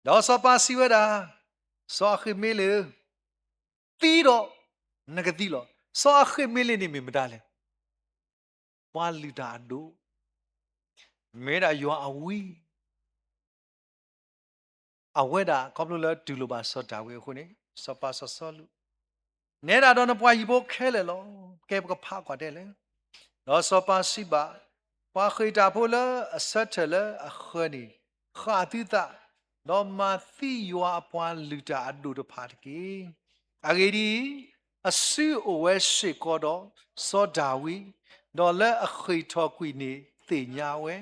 တော့စောပါစီဝဒါစောခိမေလေတီတော့ငကတိလောစောခိမေလေနေမတားလဲပွာလီတာဒိုမေရာယောအဝီအဝဲတာကောပလိုလာဒူလိုပါစောတာဝေခုနေစောပါစောစောလူနေတာတော့နပွားရီဖို့ခဲလေလောကဲဘကဖာကွာတဲ့လေတော့စောပါစီပါပွာခိတာဖို့လာအဆက်ထလေအခနီခါတိတာတော့မသီယောအပွားလူတာအဒူတဖာတကေအဂေဒီအဆူအဝဲရှိကောတော့စောဒါဝီတော့လက်အခိထောကွီနေတေညာဝဲ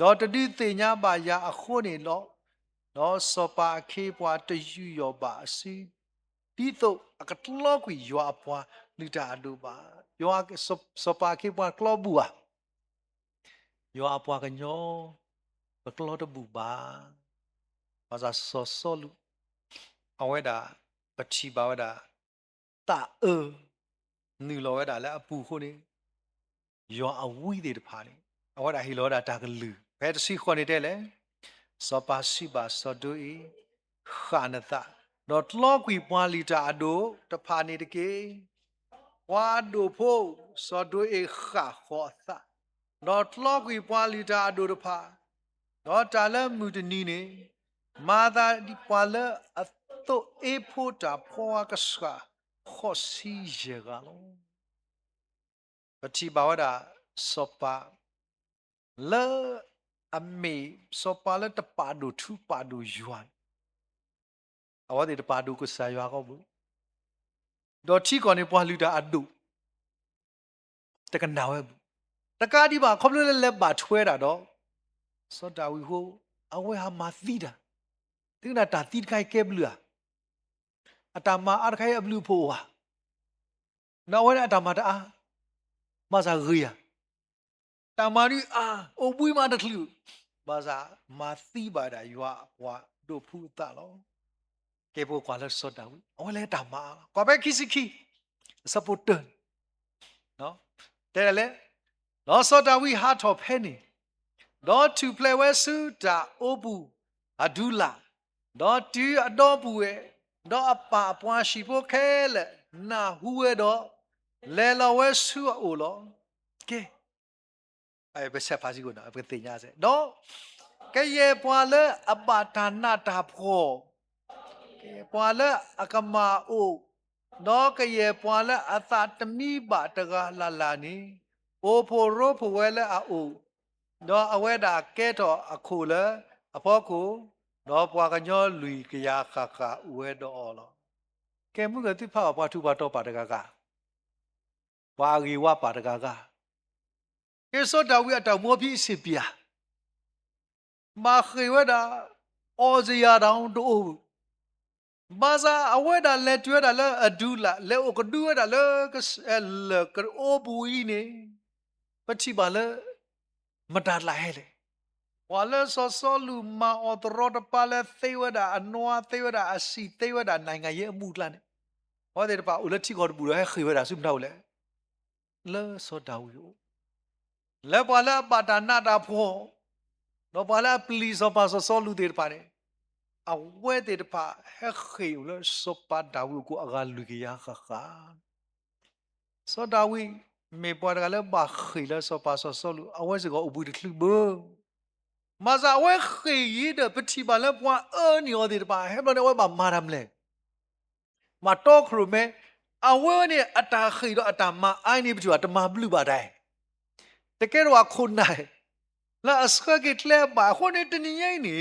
တော့တတိတေညာပါရအခုနေလောတော့စောပါခေပွားတယူယောပါအစီဒီတော့အကတလောကွီယောအပွားလူတာအဒူပါယောစောပါခေပွားကလောဘူးယောအပွားကညောဘကလောတဘူးပါဘာသာစောစောလူအဝဲတာပတိပါဝဒါတာနီလောဝဲတာလဲအပူခုနေယောအဝီးတွေတဖာနေအဝဲတာဟီလောတာတာကလူဘယ်တစီခေါ်နေတဲ့လဲစောပါစီပါစောဒူဤခါနတာတော့တလောကွီပွားလီတာအဒိုတဖာနေတကေဝါဒိုဖို့စောဒူဤခါခေါ်သတော့တလောကွီပွားလီတာအဒိုတဖာတော့တာလဲမူတနီနေမာသာဒီပွာလအတုအေဖို့တာဖွာကစကာခေါ်စီရကလောပတိဘာဝဒစောပါလဲအမေစောပါလဲတပါဒူထူပါဒူယွမ်အဝဒေတပါဒူကိုဆာရွာကောဘူးတော့ချီကောနေပွာလူတာအဒူတကနာဝဲဘူး တကားဒီမှာခေါပလလက်ပါထွဲတာတော့စောတာဝီဟိုအဝဲဟာမာသီတာတိနာတာတိခိုင်ကဲဘလူအတမအခိုင်အဘလူဖိုဟာနော်ဝဲအတမတာမစာရီယာတမာရီအိုပွေးမတခလူဘာသာမာသီပါတာရွာဝါတို့ဖူးတာလောကေဘောကွာလက်စောတာဝီအဝဲလဲတမကွာပဲခိစီခိစပိုတန်နော်တဲ့လေလောစောတာဝီဟာထော်ဖဲနေတော့to play ဝဲစုတာအိုဘူးအဒူလာတော့တီအတော့ဘူးရဲ့တော့အပါအပွားရှိဖို့ခဲလေနာဟူရဲ့တော့လဲလောဝဲစုအိုလောကဲအဲ့ဘယ်ဆက်ပါစီကိုနော်ဘယ်တင်ရစေတော့ကဲရဲ့ပွာလဲအပါတာနာတာဖို့ကဲပွာလဲအကမာအိုတော့ကဲရဲ့ပွာလဲအသာတမိပါတကလာလာနီအိုဖို့ရိုးဖို့ဝဲလဲအိုတော့အဝဲတာကဲတော့အခုလေအဖို့ကိုတော့ပွားကညောလူကရခခဝဲတော့လောကဲမှုကတိဖာပွားထူပါတော့ပါတကကဝါရီဝပါတကကကဲစောတော်ဝိအတော်မောပြည့်စစ်ပြမာခေဝဒါအော်ဇီယာတောင်တို့ဘာသာအဝဲတာလက်ကျွဲတာလဲအဒူလာလဲအိုကဒူဝဲတာလဲကလကအိုဘူီနေပတိပါလဲမတာလာဟဲလေဝါလဲစောစောလူမာအော်တရောတပါလဲသေဝဒါအနွားသေဝဒါအစီသေဝဒါနိုင်ငံရဲ့အမှုလှနဲ့ဟောတဲ့တပါဦးလက်တိခေါ်ဘူးလဲခေဝဒါစုမတော့လဲလဲစောတာဝီလဲပါလဲပါတာနာတာဖို့တော့ပါလဲပလီစောပါစောစောလူတဲ့ပါတယ်အဝဲတဲ့တပါဟဲခေလဲစောပါတာဝီကိုအကလူကရခခစောတာဝီမေပွားတကလည်းပါခေလဲစောပါစောစောလူအဝဲစကအဘူးတခလူဘမာဇာဝဲခေရတဲ့ပတိပါလဲပွားအနီော်တဲ့တပါဟဲမနဲ့ဝဲပါမာရမလဲမတော့ခရမဲအဝဲနဲ့အတာခေတော့အတာမအိုင်းနေပကြွာတမဘလူပါတိုင်းတကယ်တော့ခုနိုင်လာအစခကစ်လဲပါခုနေတနေရင်နေ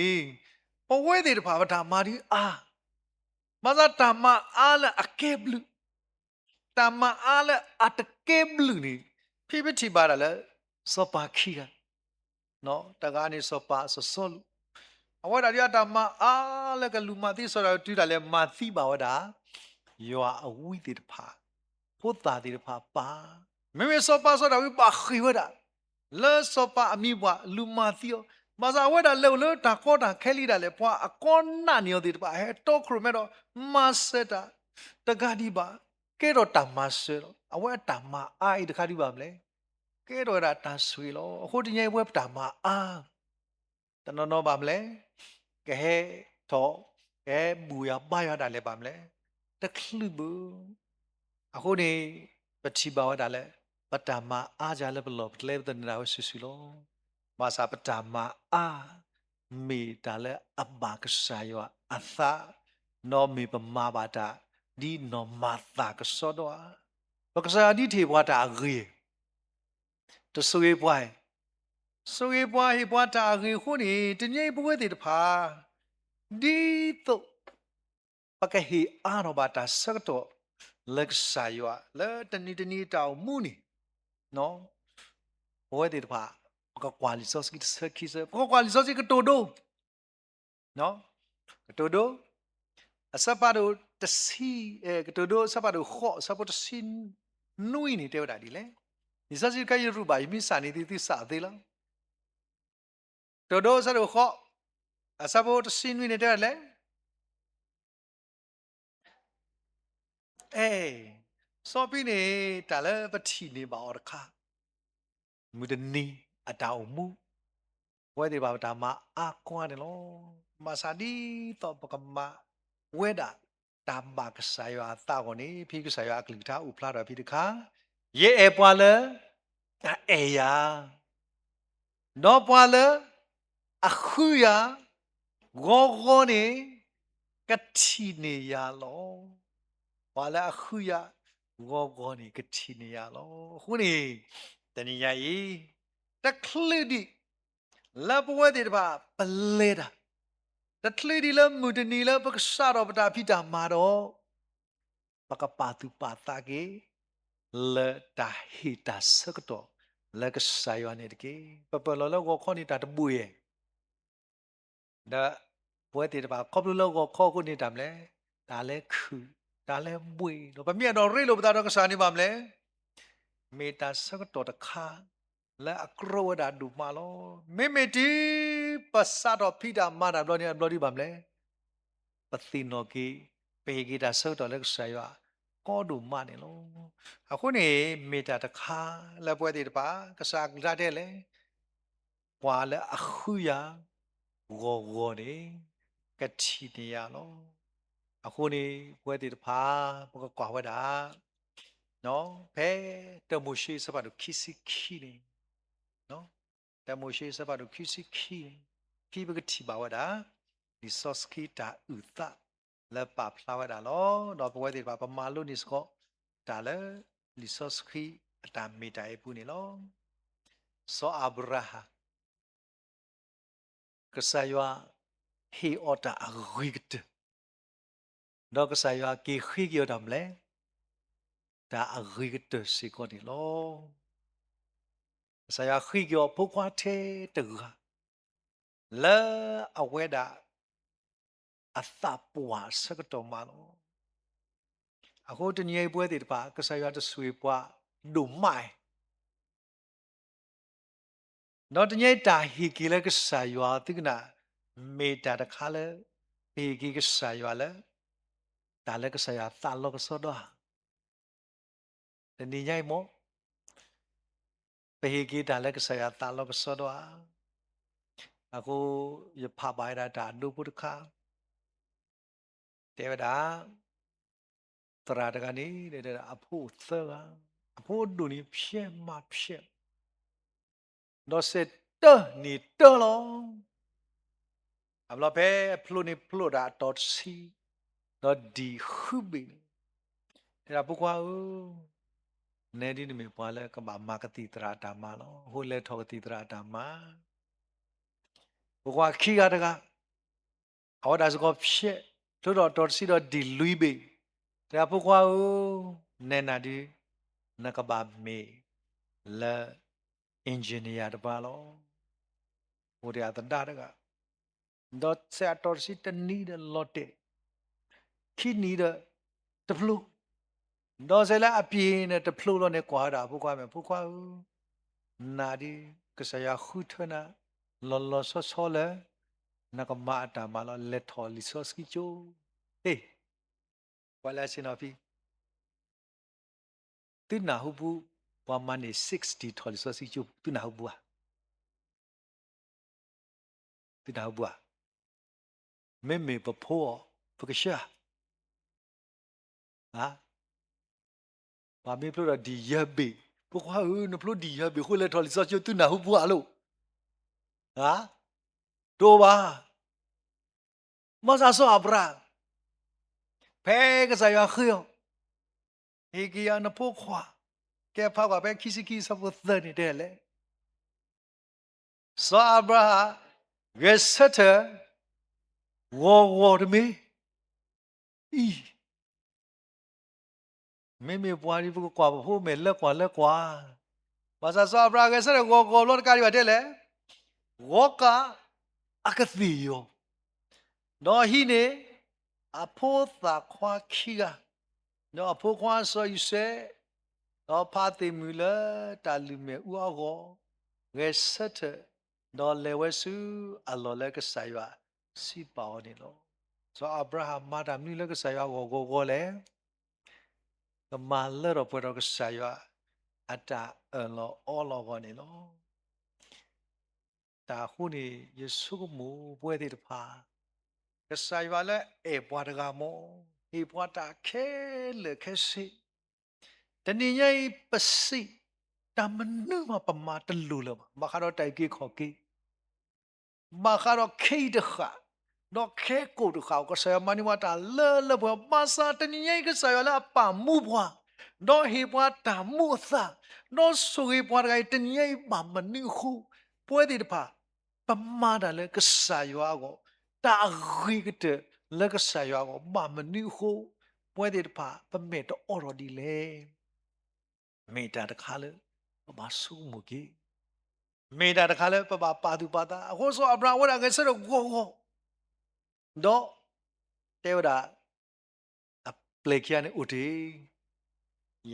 ပဝဲတဲ့တပါတာမာဒီမာဇာတမအားလအကဲဘလူတမအားလအတကဲဘလူနေဖိပတိပါလဲစောပါခိကနော်တကားနေစောပါစောလူအဝဲတာရတမအားလကလူမသိဆိုတော့တူတာလဲမာသိပါဝတာယောအဝိတေတဖာဖို့တာတေတဖာပါမေမေစောပါဆိုတော့ဝိပါခိဝတာလဲစောပါအမိဘွားလူမသိယောမာဇာဝဲတာလေလေတာကောတာခဲလီတာလေပွားအကောနာနေယောတေတဖာဟဲတော့ခရမဲတော့မာစတာတကားဒီပါကဲတော့တမဆွေတော့အဝဲတမအိုက်တခါဒီပါမလဲကဲတော့တာတန်ဆွေလောအခုတညဝဲတမတနော်ပါမလဲကဲတော့ကဲဘူရပါရတာလဲပါမလဲတခလူဘူးအခုနေပတိပါဝတာလဲပတမအားကြလဲဘလော့လဲတဲ့နာဝဆူဆူလောမာစာပတမမေတာလဲအဘာကစားယောအသာနော်မေပမာပါတာဒီနော်မာတာကစောတော့ဘကစားဒီထေဘွားတာရေတဆွေပွိုင်းဆွေပွားဟိပွားတာရေခုနေတညိပွဲတဲ့တဖာဒီတော့ပကဟိအာနောဘာတာစကတော့လက်စာယောလဲတနီတောင်မူနီနော်ဘဝတဲ့တဖာကကွာလီစောစကိစခိစကကွာလီစောစကတိုဒိုနော်တိုဒိုအစပါတို့တစီကတိုဒိုစပါတို့ခော့စပါတို့စင်နွိနေတဲတာဒီလေဒီစစီကရူပါယမိစာနေတိစာသေးလားတိုဒိုစတို့ခော့အစပါတို့စင်နွိနေတဲလေစောပိနေတာလည်းပတိနေပါတော့ခါမူဒနီအတောင်မူဝဲဒီပါတာမအကွာတယ်လို့မစာဒီတော့ပကမဝဲတာတမ်ဘာကဆာယောအတာကိုနေဖိကဆာယောအကလိတာဥဖလာတော့ဖိတခါယေအပွာလအေယာနော်ပွာလအခုယာဂောဂောနေကတိနေရလောဘာလဲအခုယာဂောဂောနေကတိနေရလောခုနေတဏိယဤတခလိဒီလဘဝတိတပါပလေတာတခလိဒီလမုဒနီလပကဆာရောပတာဖိတာမာတော့ပကပါတုပါတာကေလတာဟိတာစကတော့ လက်ကစားရွာနေတကေပပလောလောကိုခေါနေတာတပူရဲ့ဒါပွဲတေတပါခေါပလောကိုခေါကိုနေတာမလဲဒါလဲခူဒါလဲမွေတော့ဗမြတ်တော့ရိလို့ပတာတော့ကစားနေပါမလဲမေတာစကတော့တခါလာအကရောဒါဒူမာလောမေမေတီပစတော့ဖိတာမာတာဘလောနေဘလောဒီပါမလဲပတိနောကီပေဂီတာဆောတော့လက်စားရွာကောဒူမာနေလောအခုနေမေတာတခါလက်ပွဲတေတပါကစားကြတဲ့လေပွာလဲအခုရဝေါ်ဝေါ်နေကတိနေရလောအခုနေပွဲတေတဖာဘကကွာဝဲတာနော်ဖဲတမရှိစပါတော့ခီစီခီနေနော်တမရှိစပါတော့ခီစီခီခီဘကတိပါဝဲတာဒီဆော့စကီတာဥသလက်ပါဖလာဝဲတာလောတော့ပွဲတေတဖာပမာလို့နေစကောဒါလဲလီဆော့စကီအတာမီတာပူနေလောဆောအဗရာဟာကဆာယွာဟီအော်တာအဂိတ်တော့ကဆာယွာကေခိကီယောတမ်လဲဒါအဂိတ်စီကိုဒီလောဆာယွာခိကီယောပုကွာသေးတူဟာလာအဝဲတာအသပွားစကတော်မလောအခုတညေပွဲတေတပါကဆာယွာတဆွေပွားဒုမိုင်တော့တညေတာဟီကီလဲကဆာယွာတိကနာမေတာတခါလဲဟီကီကဆာယွာလဲဒါလဲကဆာယွာသလောကစောတော့တနည်းညိုင်မောပေဂီတာလက်ကဆရာတာလောကစောတော့အခုရဖပိုင်တာဒါနုပုတခတေဝဒာတရာတကနေတဲ့အဖို့သကအဖို့ဒုန်ဖြဲမဖြဲတော့စက်တနီတလောအမလပဲဖလိုနေဖလိုတာတော့စီတော့ဒီခုဘီဒါပုကွာဦးနေဒီနေပွားလဲကမာကတိတရာဓမ္မလောဟိုလဲထောကတိတရာဓမ္မပုကွာခီရတကအော်ဒါစကောဖြစ်တို့တော့တော်စီတော့ဒီလူဘေဒါပုကွာဦးနေနာဒီနကဘာမေလာအင်ဂျင်နီယာတပါလောဟိုတရားတဒါတကတော့ဆက်တော်စီတနီးတဲ့လော့တဲ့ခိနီးတဲ့တဖလူတော့ဆဲလာအပြင်းနဲ့တဖလူလို့နဲ့ကွာတာပုကွာမယ်ပုကွာဦးနာဒီကဆရာခုထနာလောလောဆောဆောလဲနကမာတာမလာလက်ထော်လီဆော့စကီချိုဟေးဝလာစင်အဖီတိနာဟုဘူးဝမနီ60ထော်လီဆော့စကီချိုတိနာဟုဘူးတိနာဟုဘူးမေမေပဖိုးပကရှာဟာဘာမေပလို့ဒီရဘေပုကွာဦးနပလို့ဒီရဘေခိုလက်ထော်လီဆော့ချိုတိနာဟုဘူးအလို့ဟာတိုပါမဆာဆောအဘရာဖဲကစားရခေယောဟေကီယာနပိုခွာကဲဖာကပဲခိစီခိစပုသနေတယ်လေဆောအဘရာဂက်ဆက်တာဝေါ်မေအီမေပွားဒီဘကွာဖို့မေလက်ကွာဘာသာဆောအဘရာဂက်ဆက်တာဝေါ်လို့ကားရပါတယ်လေဝေါ်ကအကသီယောနော်ဟိနေအဖို့သာခွာခီကနော်အဖို့ခွာဆိုယူစေနော်ဖာတိမူလာတာလူမေဥအောဂေဆက်နော်လေဝဆုအလောလကဆာယစီပေါနေလို့ဆိုအဗရာဟမ်မာတာမီလကဆာယကိုလေကမာလရပရကဆာယအတာအလောအောလောကနေလို့တာခုနေယေဆုမူပွဲတဲ့တဖာကဆာယလည်းအေပွားတကမောဟေပွားတာခဲလေခဲစီတနည်းရဲ့ပစီတမနုမပမာတလူလမခါတော့တိုင်ကေခေါ်ကေမခါတော့ခေတခါတော့ခဲကိုတခါကဆာယမနီဝတာလဲဘွာမဆာတနည်းရဲ့ကဆာယလည်းအပမူဘွာတော့ဟေပွားတာမူသာတော့ဆိုဟေပွားတကတနည်းရဲ့မမနုခုပွဲတဲ့တဖာပမာတာလည်းကဆာယကိုတာဂိကတလက်ကဆာယကိုမမနုခုပွဲတဲ့တဖာပမေတော့အော်ရဒီလေမေတာတခါလေ ဘာဆူမကြီးမေတာတခါလဲပါသူပါတာဟိုဆိုအဗရာဝရငယ်စတော့ကိုတော့တဲဝတာအပလေကရနေဦးတီ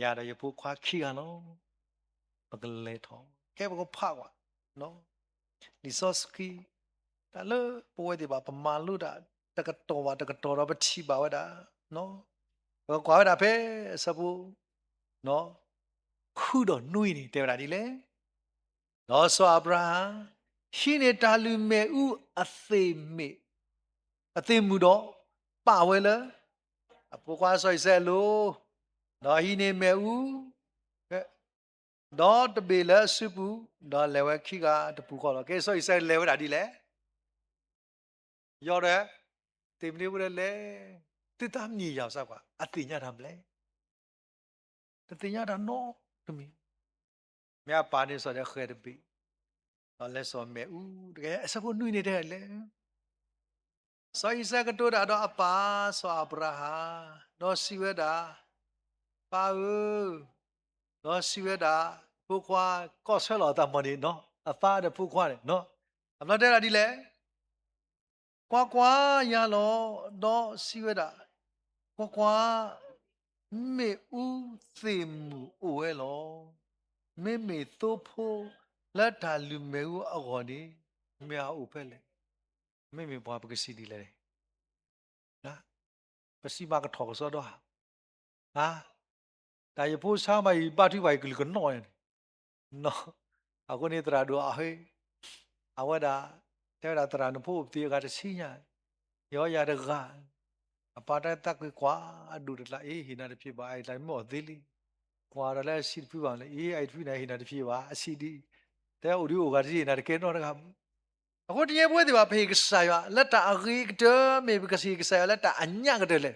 ရရရဖို့ခွာခီကနော်ပကလေထောကဲဘကိုဖာကွာနော်ဒီဆော့စကီဒါလပွဲဒီပါပမာလူတာတကတော်ပါတကတော်တော့ပတိပါဝတာနော်ဘောကွာတာဖဲစပူနော်ခုတော့နှွေးနေတဲဝတာဒီလေနော်ဆိုအဗရာရှိနေတာလူမဲဥအသေးမေအသေးမှုတော့ပါဝဲလားအပူကွာဆိုဆဲလို့နော်ဟိနေမဲဥတော့တပေလဲစုပူတော့လေဝဲခိကတပူခေါ်တော့ကဲဆိုဆဲလေဝဲတာဒီလေရော်တယ်တေမနေဘူးလေတိတမ်းမြေရောက်စားကွာအတိညာတာမလဲတတိညာတာနော်တမီမြပါနေဆိုတဲ့ခဲတပီတော့လဲဆိုမဲဥတကယ်အစဖို့နှွေးနေတဲ့လေဆိုဣစကတိုတာတော့အပါဆိုအဗရာဟာတော့စီဝဲတာပါဦးတော့စီဝဲတာဖူခွာကော့ဆွဲလော်တာမနေနော်အဖားတဲ့ဖူခွာတယ်နော်အမလို့တဲ့တာဒီလေကွာရလောတော့စီဝဲတာကွာမေဦးသေမှုအိုဝဲလောမေသို့ဖို့လက်တာလူမဲဦးအခေါ်နေမြောက်ဥဖက်လေမေဘွားပကစီဒီလေနော်ပစီမကထောက်စောတော့ဟာဒါရဖို့စားမီပါတိဝိုင်ကလကနော်နော်အခုနေတရာတို့အဟေးအဝဒါတဲ့ရာတရာနဖို့တေကတစီညာရောရတဲ့ကအပါတတက်ကွာအဒူတလာအေးဟိနာတဖြစ်ပါအဲ့တိုင်းမော့သေးလီကွာရလဲစီပြပါလေအေးအဲ့ထွိနေဟိနာတဖြစ်ပါအစီဒီတဲ့ဥဒီအိုကတစီနာတကဲတော့တကအခုတရေပွဲဒီပါဖေကဆာရလက်တာအဂိကတမေဘကစီကဆာလက်တာအညာကတလေ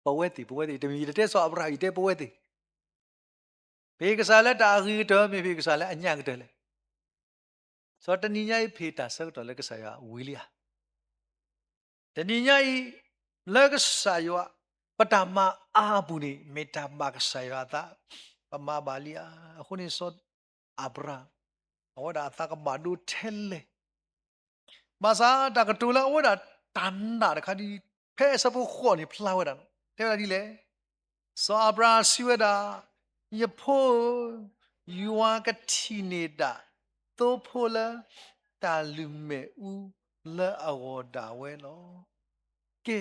ပဝဲတီတမီတဲ့ဆောအပရာဤတဲ့ပဝဲတီဖေကဆာလက်တာအဂိကတမေဖေကဆာလက်အညာကတလေစောတနိညာဖေတာဆောတော်လက်ကဆာရဝီလီယာတနိညာလက်ကဆာယပတမအာဘူးနေမေတာမကဆာယတာပမဘာလီယာအခုနေစောအပရာအဝဒါသကဘာဒုထဲလေဘာသာတကတူလာအဝဒါတန်တာတခါဒီဖဲစပုခေါ်နေဖလာဝဒါတဲ့ဒီလေစောအပရာစီဝဒါယဖိုယူဝါကတိနေတာသို့ဖို့လာတာလူမဲဦးလာအဝဒါဝဲလောကဲ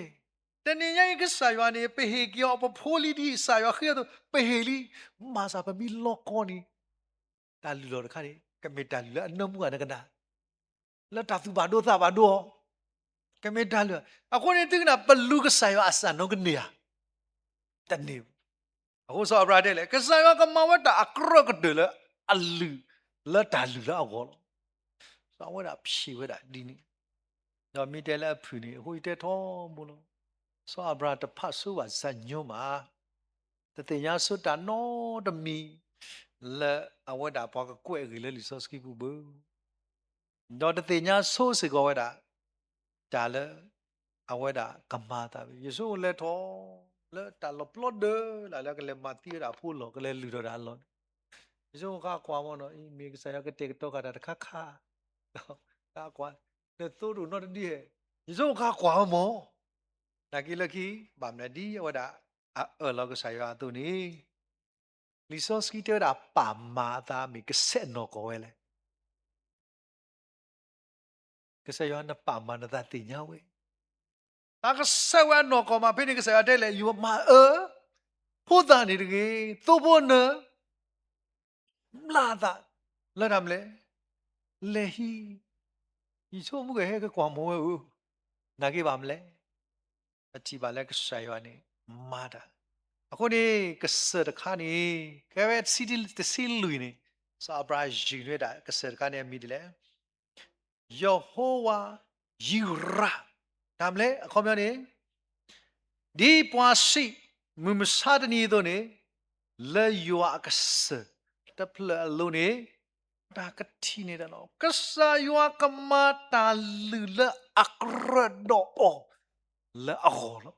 တနေရကဆာယနေပေဟေကျော်ပဖိုလီဒီဆာယခေတော့ပေဟေလီမာစာပမီလောကောနီတာလူလောတခါဒီကမေတာလူအနမှုကနကနာလက်တာသူဘာတို့သဘာတို့ကမေတာလူအခုနေတိကနာပလူကဆာယအစံနောကနေတနေအခုစောအဘရာတဲ့လေကဆာယကမဝတာအကရကတယ်လေအလူလက်တာလူလာအောစောဝတာဖြီဝတာဒီနီတော့မိတယ်လေဖူနီဟိုတဲ့ထောမလို့စောအဘရာတဖတ်ဆိုပါဇညုံမှာတတင်ရဆွတာနော်တမီလေအဝတာဘောကကွဲ့ကြီးလေလီစောစကီဘူးတော့တတင်ညာဆိုးစကောဝတာဒါလေအဝတာကမာတာပဲယေဆိုလေထောလေတာလပလော့ဒလာလေကလေမတီရာဖူလောကလေလူတော်ဒါလောယေဆိုကကွာမနော်အီမေကဆာယကတက်တော့ကတာခခကကွာလေသို့တို့နော်တည်းယေဆိုကကွာမောနာကီလကီဗမ်နဒီဝတာအလောကဆာယအတူနီလီဆောစကီတဲတာပါမာတာမေကဆက်နော်ကောဝဲလေကဆာယနပါမာနတာတင်ညာဝဲတာကဆဝဲနော်ကောမဖိနေကဆာယတဲလေယူမာဖို့တာနေတကေသို့ဖို့နလာတာလာရမလဲလေဟီဒီချိုမှုကဟဲကကွာမောဝဲနာကေပါမလဲအတီပါလက်ကဆာယနေမာတာအခုနေကဆရခါနေကဲဝဲစီတီတစီလူနေစာဘရာဂျီနေတာကဆရခါနေမိတယ်လေယေဟောဝါယီရာဒါမလဲအခုပြောနေဒီပွားစီမမစာတနီတို့နေလေယောအကဆတပလလုံးနေတာကတိနေတယ်နော်ကဆာယောကမတာလူလအခရဒိုလေအခေါ်လို့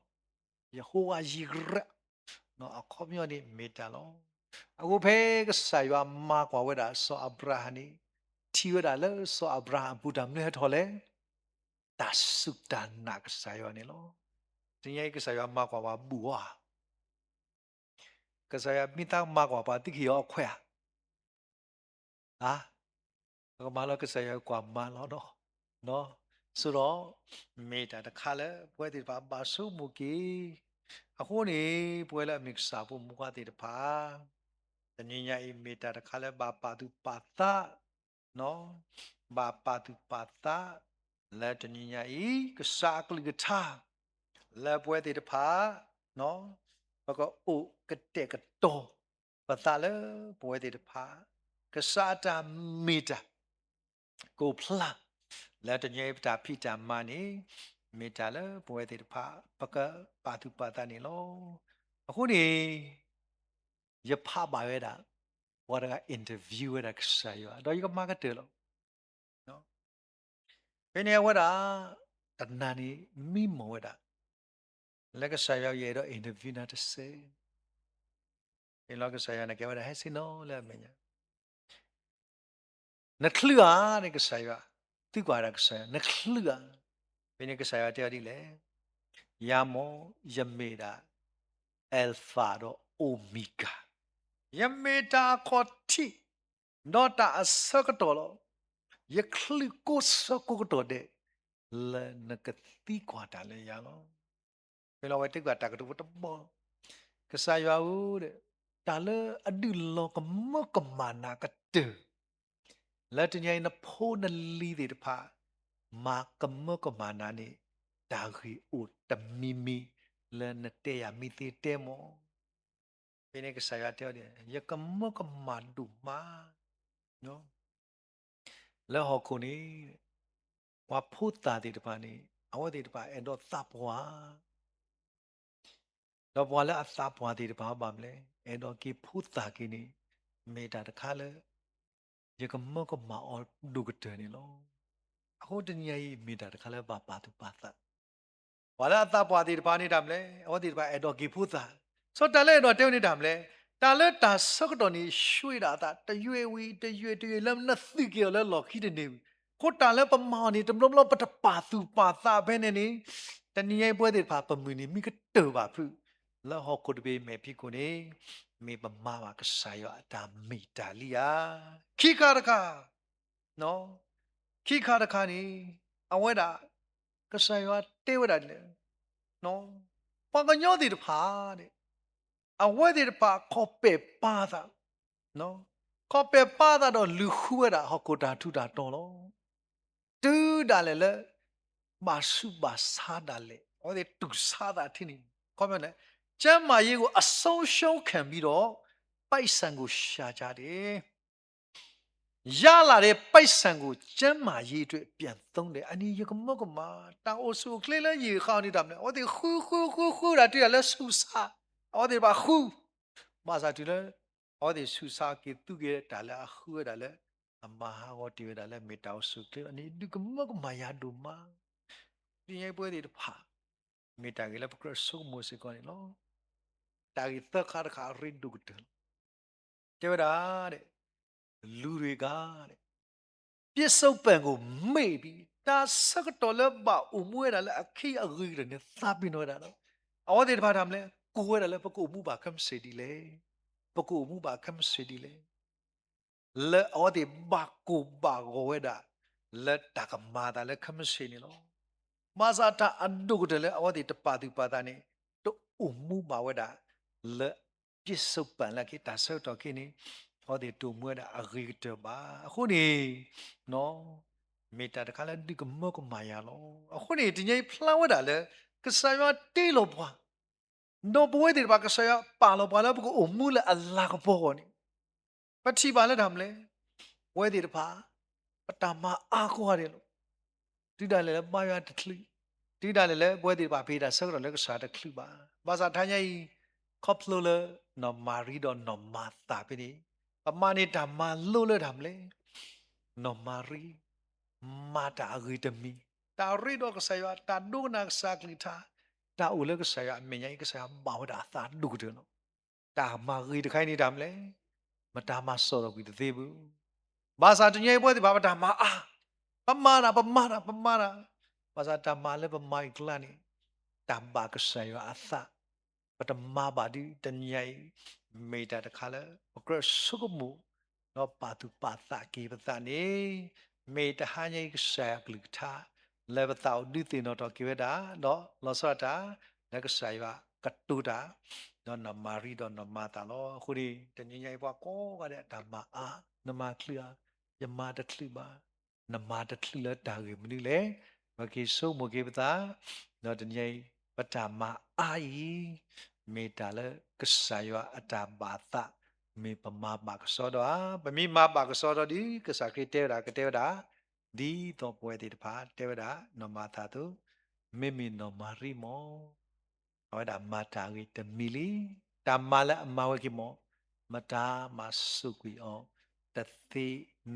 ယေဟောဝါယီရာနော်အခုပြောနေမေတ္တာလို့ အခုဖဲကစားရွာမာကွာဝဲတာဆောအဗရာဟနီတီဝဲတာလဲဆောအဗရာဟဘူတမ်လဲထော်လဲတာဆုတနာကစားရွာနေလောတင်ရဲ့ကစားရွာမာကွာပါဘူဝါကစားရွာမိသားမာကွာပါတိခီရောအခွဲဟာကမာလောကစားရွာကွာမာလောနော်ဆိုတော့မေတာတခါလဲပွဲတိပါပါဆုမူကီအခုနေပွဲလာမစ်စာဖို့မူကတိတပါတညညာအီမေတာတခါလဲဘာပါသူပါတာနော်ဘာပါသူပါတာလက်တညညာအီကစားကလီကထားလက်ပွဲတိတပါနော်ဘကောအိုကတဲ့ကတော့ပတာလဲပွဲတိတပါကစားတာမေတာကိုဖလာလက်တညပတာဖိတာမနီမေတာလဲပွဲတိတပါပကပါသူပါတာနေလောအခုနေရဖပါရဲတာဝါရကအင်တာဗျူးရတာကစားရတော့ဒီကမာကတဲလို့နော်ဘယ်နေဝတာတနာနေမိမောဝတာလက်ကစားရရဲ့တော့အင်တာဗျူးနာတစေဒီလောက်ကစားရနေကြဝတာဟဲ့စနော်လဲမညာနခလူအားနေကစားရသူကွာရကစားနခလူအားဘယ်နေကစားရတဲ့ဒီလေယာမောယမေတာအယ်ဖာတော့အိုမီဂါယမေတာခေါ်တီနော်တာအစကတော်လို့ယခလူကိုစကိုတော်တဲ့လဲနကတိကွာတာလေရလောဘယ်လိုဝဲတိကွာတာကတူတဘောကစားရဦးတဲ့တာလေအဒူလောကမကမနာကတဲလက်တညိုင်နဖိုးနလီတဲ့တဖာမာကမကမနာနေတာဂီအိုတမီမီလဲနတဲ့ရမီတေတဲမောဘယ်နေကစားရတဲ့ရကမကမဒူမာနော်လဲဟောခုနေဝါဖုတာတဲ့တဖာနေအဝတဲ့တဖာအဲ့တော့သပွားတော့ဘွာလဲအသပွားတဲ့တဖာပါမလဲအဲ့တော့ကိဖုတာကိနေမေတာတခါလဲရကမကမအော်ဒုကတဲ့နေလောအခုတညရဲ့မေတာတခါလဲပါသူပါသဝါလာအသပွားတဲ့တဖာနေတာမလဲအဝတဲ့တဖာအဲ့တော့ကိဖုတာဆိုတလဲတော့တဲနေတာမလဲတာလဲတာစကတော်နေရွှေတာတရွေဝီတရွေလမ်နသိကေလဲလော်ခိတဲ့နေကိုတာလဲပမာနေတမလို့ပတပါသူပါသဘဲနေနေတနည်းပွဲတဲ့ဖာပမူနေမိကတူပါဖုလာဟောကုတ်ဘေမေဖိကိုနေမေပမာပါကဆာယောအတာမိတာလီယာခိခါရခါနော်ခိခါရခါနေအဝဲတာကဆာယောတေဝတာလေနော်ပကညောတိတဖာတဲ့အဝဲတိတဖာခေါ်ပေပါတာနော်ခေါ်ပေပါတာတော့လူခူရတာဟောကိုတာထုတာတော်လို့တူတာလေလေဘာစုဘာစားတာလေဟောဒီတူစားတာထင်းနေခေါ်မလဲကျမ်းမာရေးကိုအဆုံးရှုံးခံပြီးတော့ပိုက်ဆံကိုရှာကြတယ်ရလာတဲ့ပိုက်ဆံကိုကျမ်းမာရေးအတွက်ပြန်သုံးတယ်အနီးရကမကမတောင်အဆူကလေးလည်းရေခါနေတာမလဲဟောဒီခူတာတွေ့ရလဲဆူစားဟောဒီဘာခူမာစာတူလဲဟောဒီဆူစားကေသူကေတာလဲခူရတာလဲအမဟာဟောတီရတာလဲမေတောက်ဆူကလေးအနီးဒီကမကမရဒူမာပြင်းရဲ့ပွဲတွေတဖာမေတာကေလဲပကရဆုမိုစေကောနေလောတာဂီသခါခါရင်ဒုကတယ်ကျေဝတာတဲ့လူတွေကတဲ့ပြစ္ဆုတ်ပံကိုမေ့ပြီးတာစကတော်လည်းပါဦးမွေးတာလည်းအခီအဂီရနဲ့သပ်ပြီးတော့တာနော်အော်ဒီဘာတမ်းလဲကိုဝဲတာလည်းပကုမှုပါကမ်စေဒီလေပကုမှုပါကမ်စေဒီလေလဲအော်ဒီဘာကိုဘာကိုဝဲတာလက်တကမာတာလည်းကမ်စေနေလို့မာစာတာအဒုကတယ်လေအော်ဒီတပါတူပါတာနေတို့ဦးမှုပါဝဲတာလက်ပြစ္ဆုတ်ပံလက်ကိတာဆောက်တော့ကိနေဟောဒီတူမွေးတာအဂီတပါအခုနေနော်မေတ္တာတခါလဲဒီကမောကမာယာလောအခုနေဒီညဖလောင်းဝဲတာလဲကဆာယတေးလို့ပွားနော်ဘွေးဒီဘာကဆာယပါလို့ပါလားဘကိုအမှုလဲအလာကပေါ်နေပတိပါလဲဒါမလဲဝဲဒီတဖာပတမအားခွာတယ်လို့ဒီတိုင်လဲပါရတခလီဒီတိုင်လဲဘွဲဒီပါဖေးတာဆောက်တော့လဲကစားတခလီပါဘာသာထိုင်းကြီးခေါပလိုလနော်မာရီတော့နော်မာတာပြီဒီပမာနေတာမာလို့လဲဒါမလဲနော်မာရီမာတာရီတမီတာရီတော့ကဆာယတာဒုနာကစားကလီတာတာဦးလဲကဆာယအမြင်ကြီးကဆာယဘာဝတာသာဒုကတယ်နော် တာမာဂီတခိုင်းနေတာမလဲမတာမစောတော့ဘူးတသေးဘူးဘာသာတညိပွဲဒီဘာတာမာအာပမာနာဘာသာတမာလည်းပမိုက်ကလနီတမ်ဘာကဆာယအသပတမဘာဒီတညိမေတာတခါလဲဘကရဆုကမှုတော့ပါသူပါသကေပသနေမေတဟညိကဆာကလိထာလေဘတောဒီတင်တော့ကေဝတာတော့လောစတာလကဆာယကတူတာတော့နမာရီတော့နမတာလောခုဒီတညိဘွားကောကတဲ့ဓမ္မအာနမခလျာယမတခလိပါနမတခလိလတာကေမနီလေမကေဆုမကေပတာတော့တညိပတ္တမအာယီမေတာလကဆာယအတာဘာသမေပမပါကစောတော့ပမိမပါကစောတော့ဒီကစားခေတဲတာကတဲတာဒီတော့ပွဲတိတဖာတဲတာနမသာတုမေမီနမရီမောဟောဒါမာတာဂီတမီလီတမလာအမဝကိမောမတာမဆုကွီအောတသိ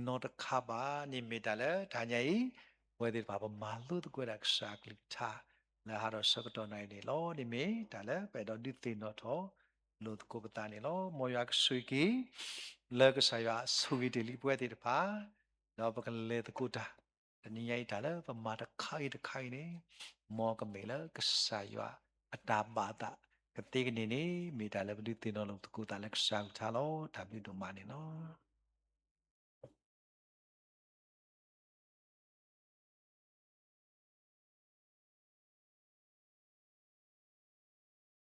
နောတခပါနိမေတလေဒါညာဤဝေဒီဘာပမာလူတကွရကစားကလိတာလာဟာတော့စကတော့နိုင်နေလောနိမေဒါလေပဲတော့ဒီသိနောတော့လူတကိုပတာနေလောမောယကဆွေကီလေကဆာယဆူဝီတလီပွဲတိတပါတော့ပကလေတကုတာတနိယိတာလေပမာတခိုင်နေမောကမေလကဆာယအတာဘာတာကတိကနေနေမိတာလည်းဘဒုတင်တော်လုံးတကူတာလည်းရှာချာလို့ဒါပြုတော်မနေနော်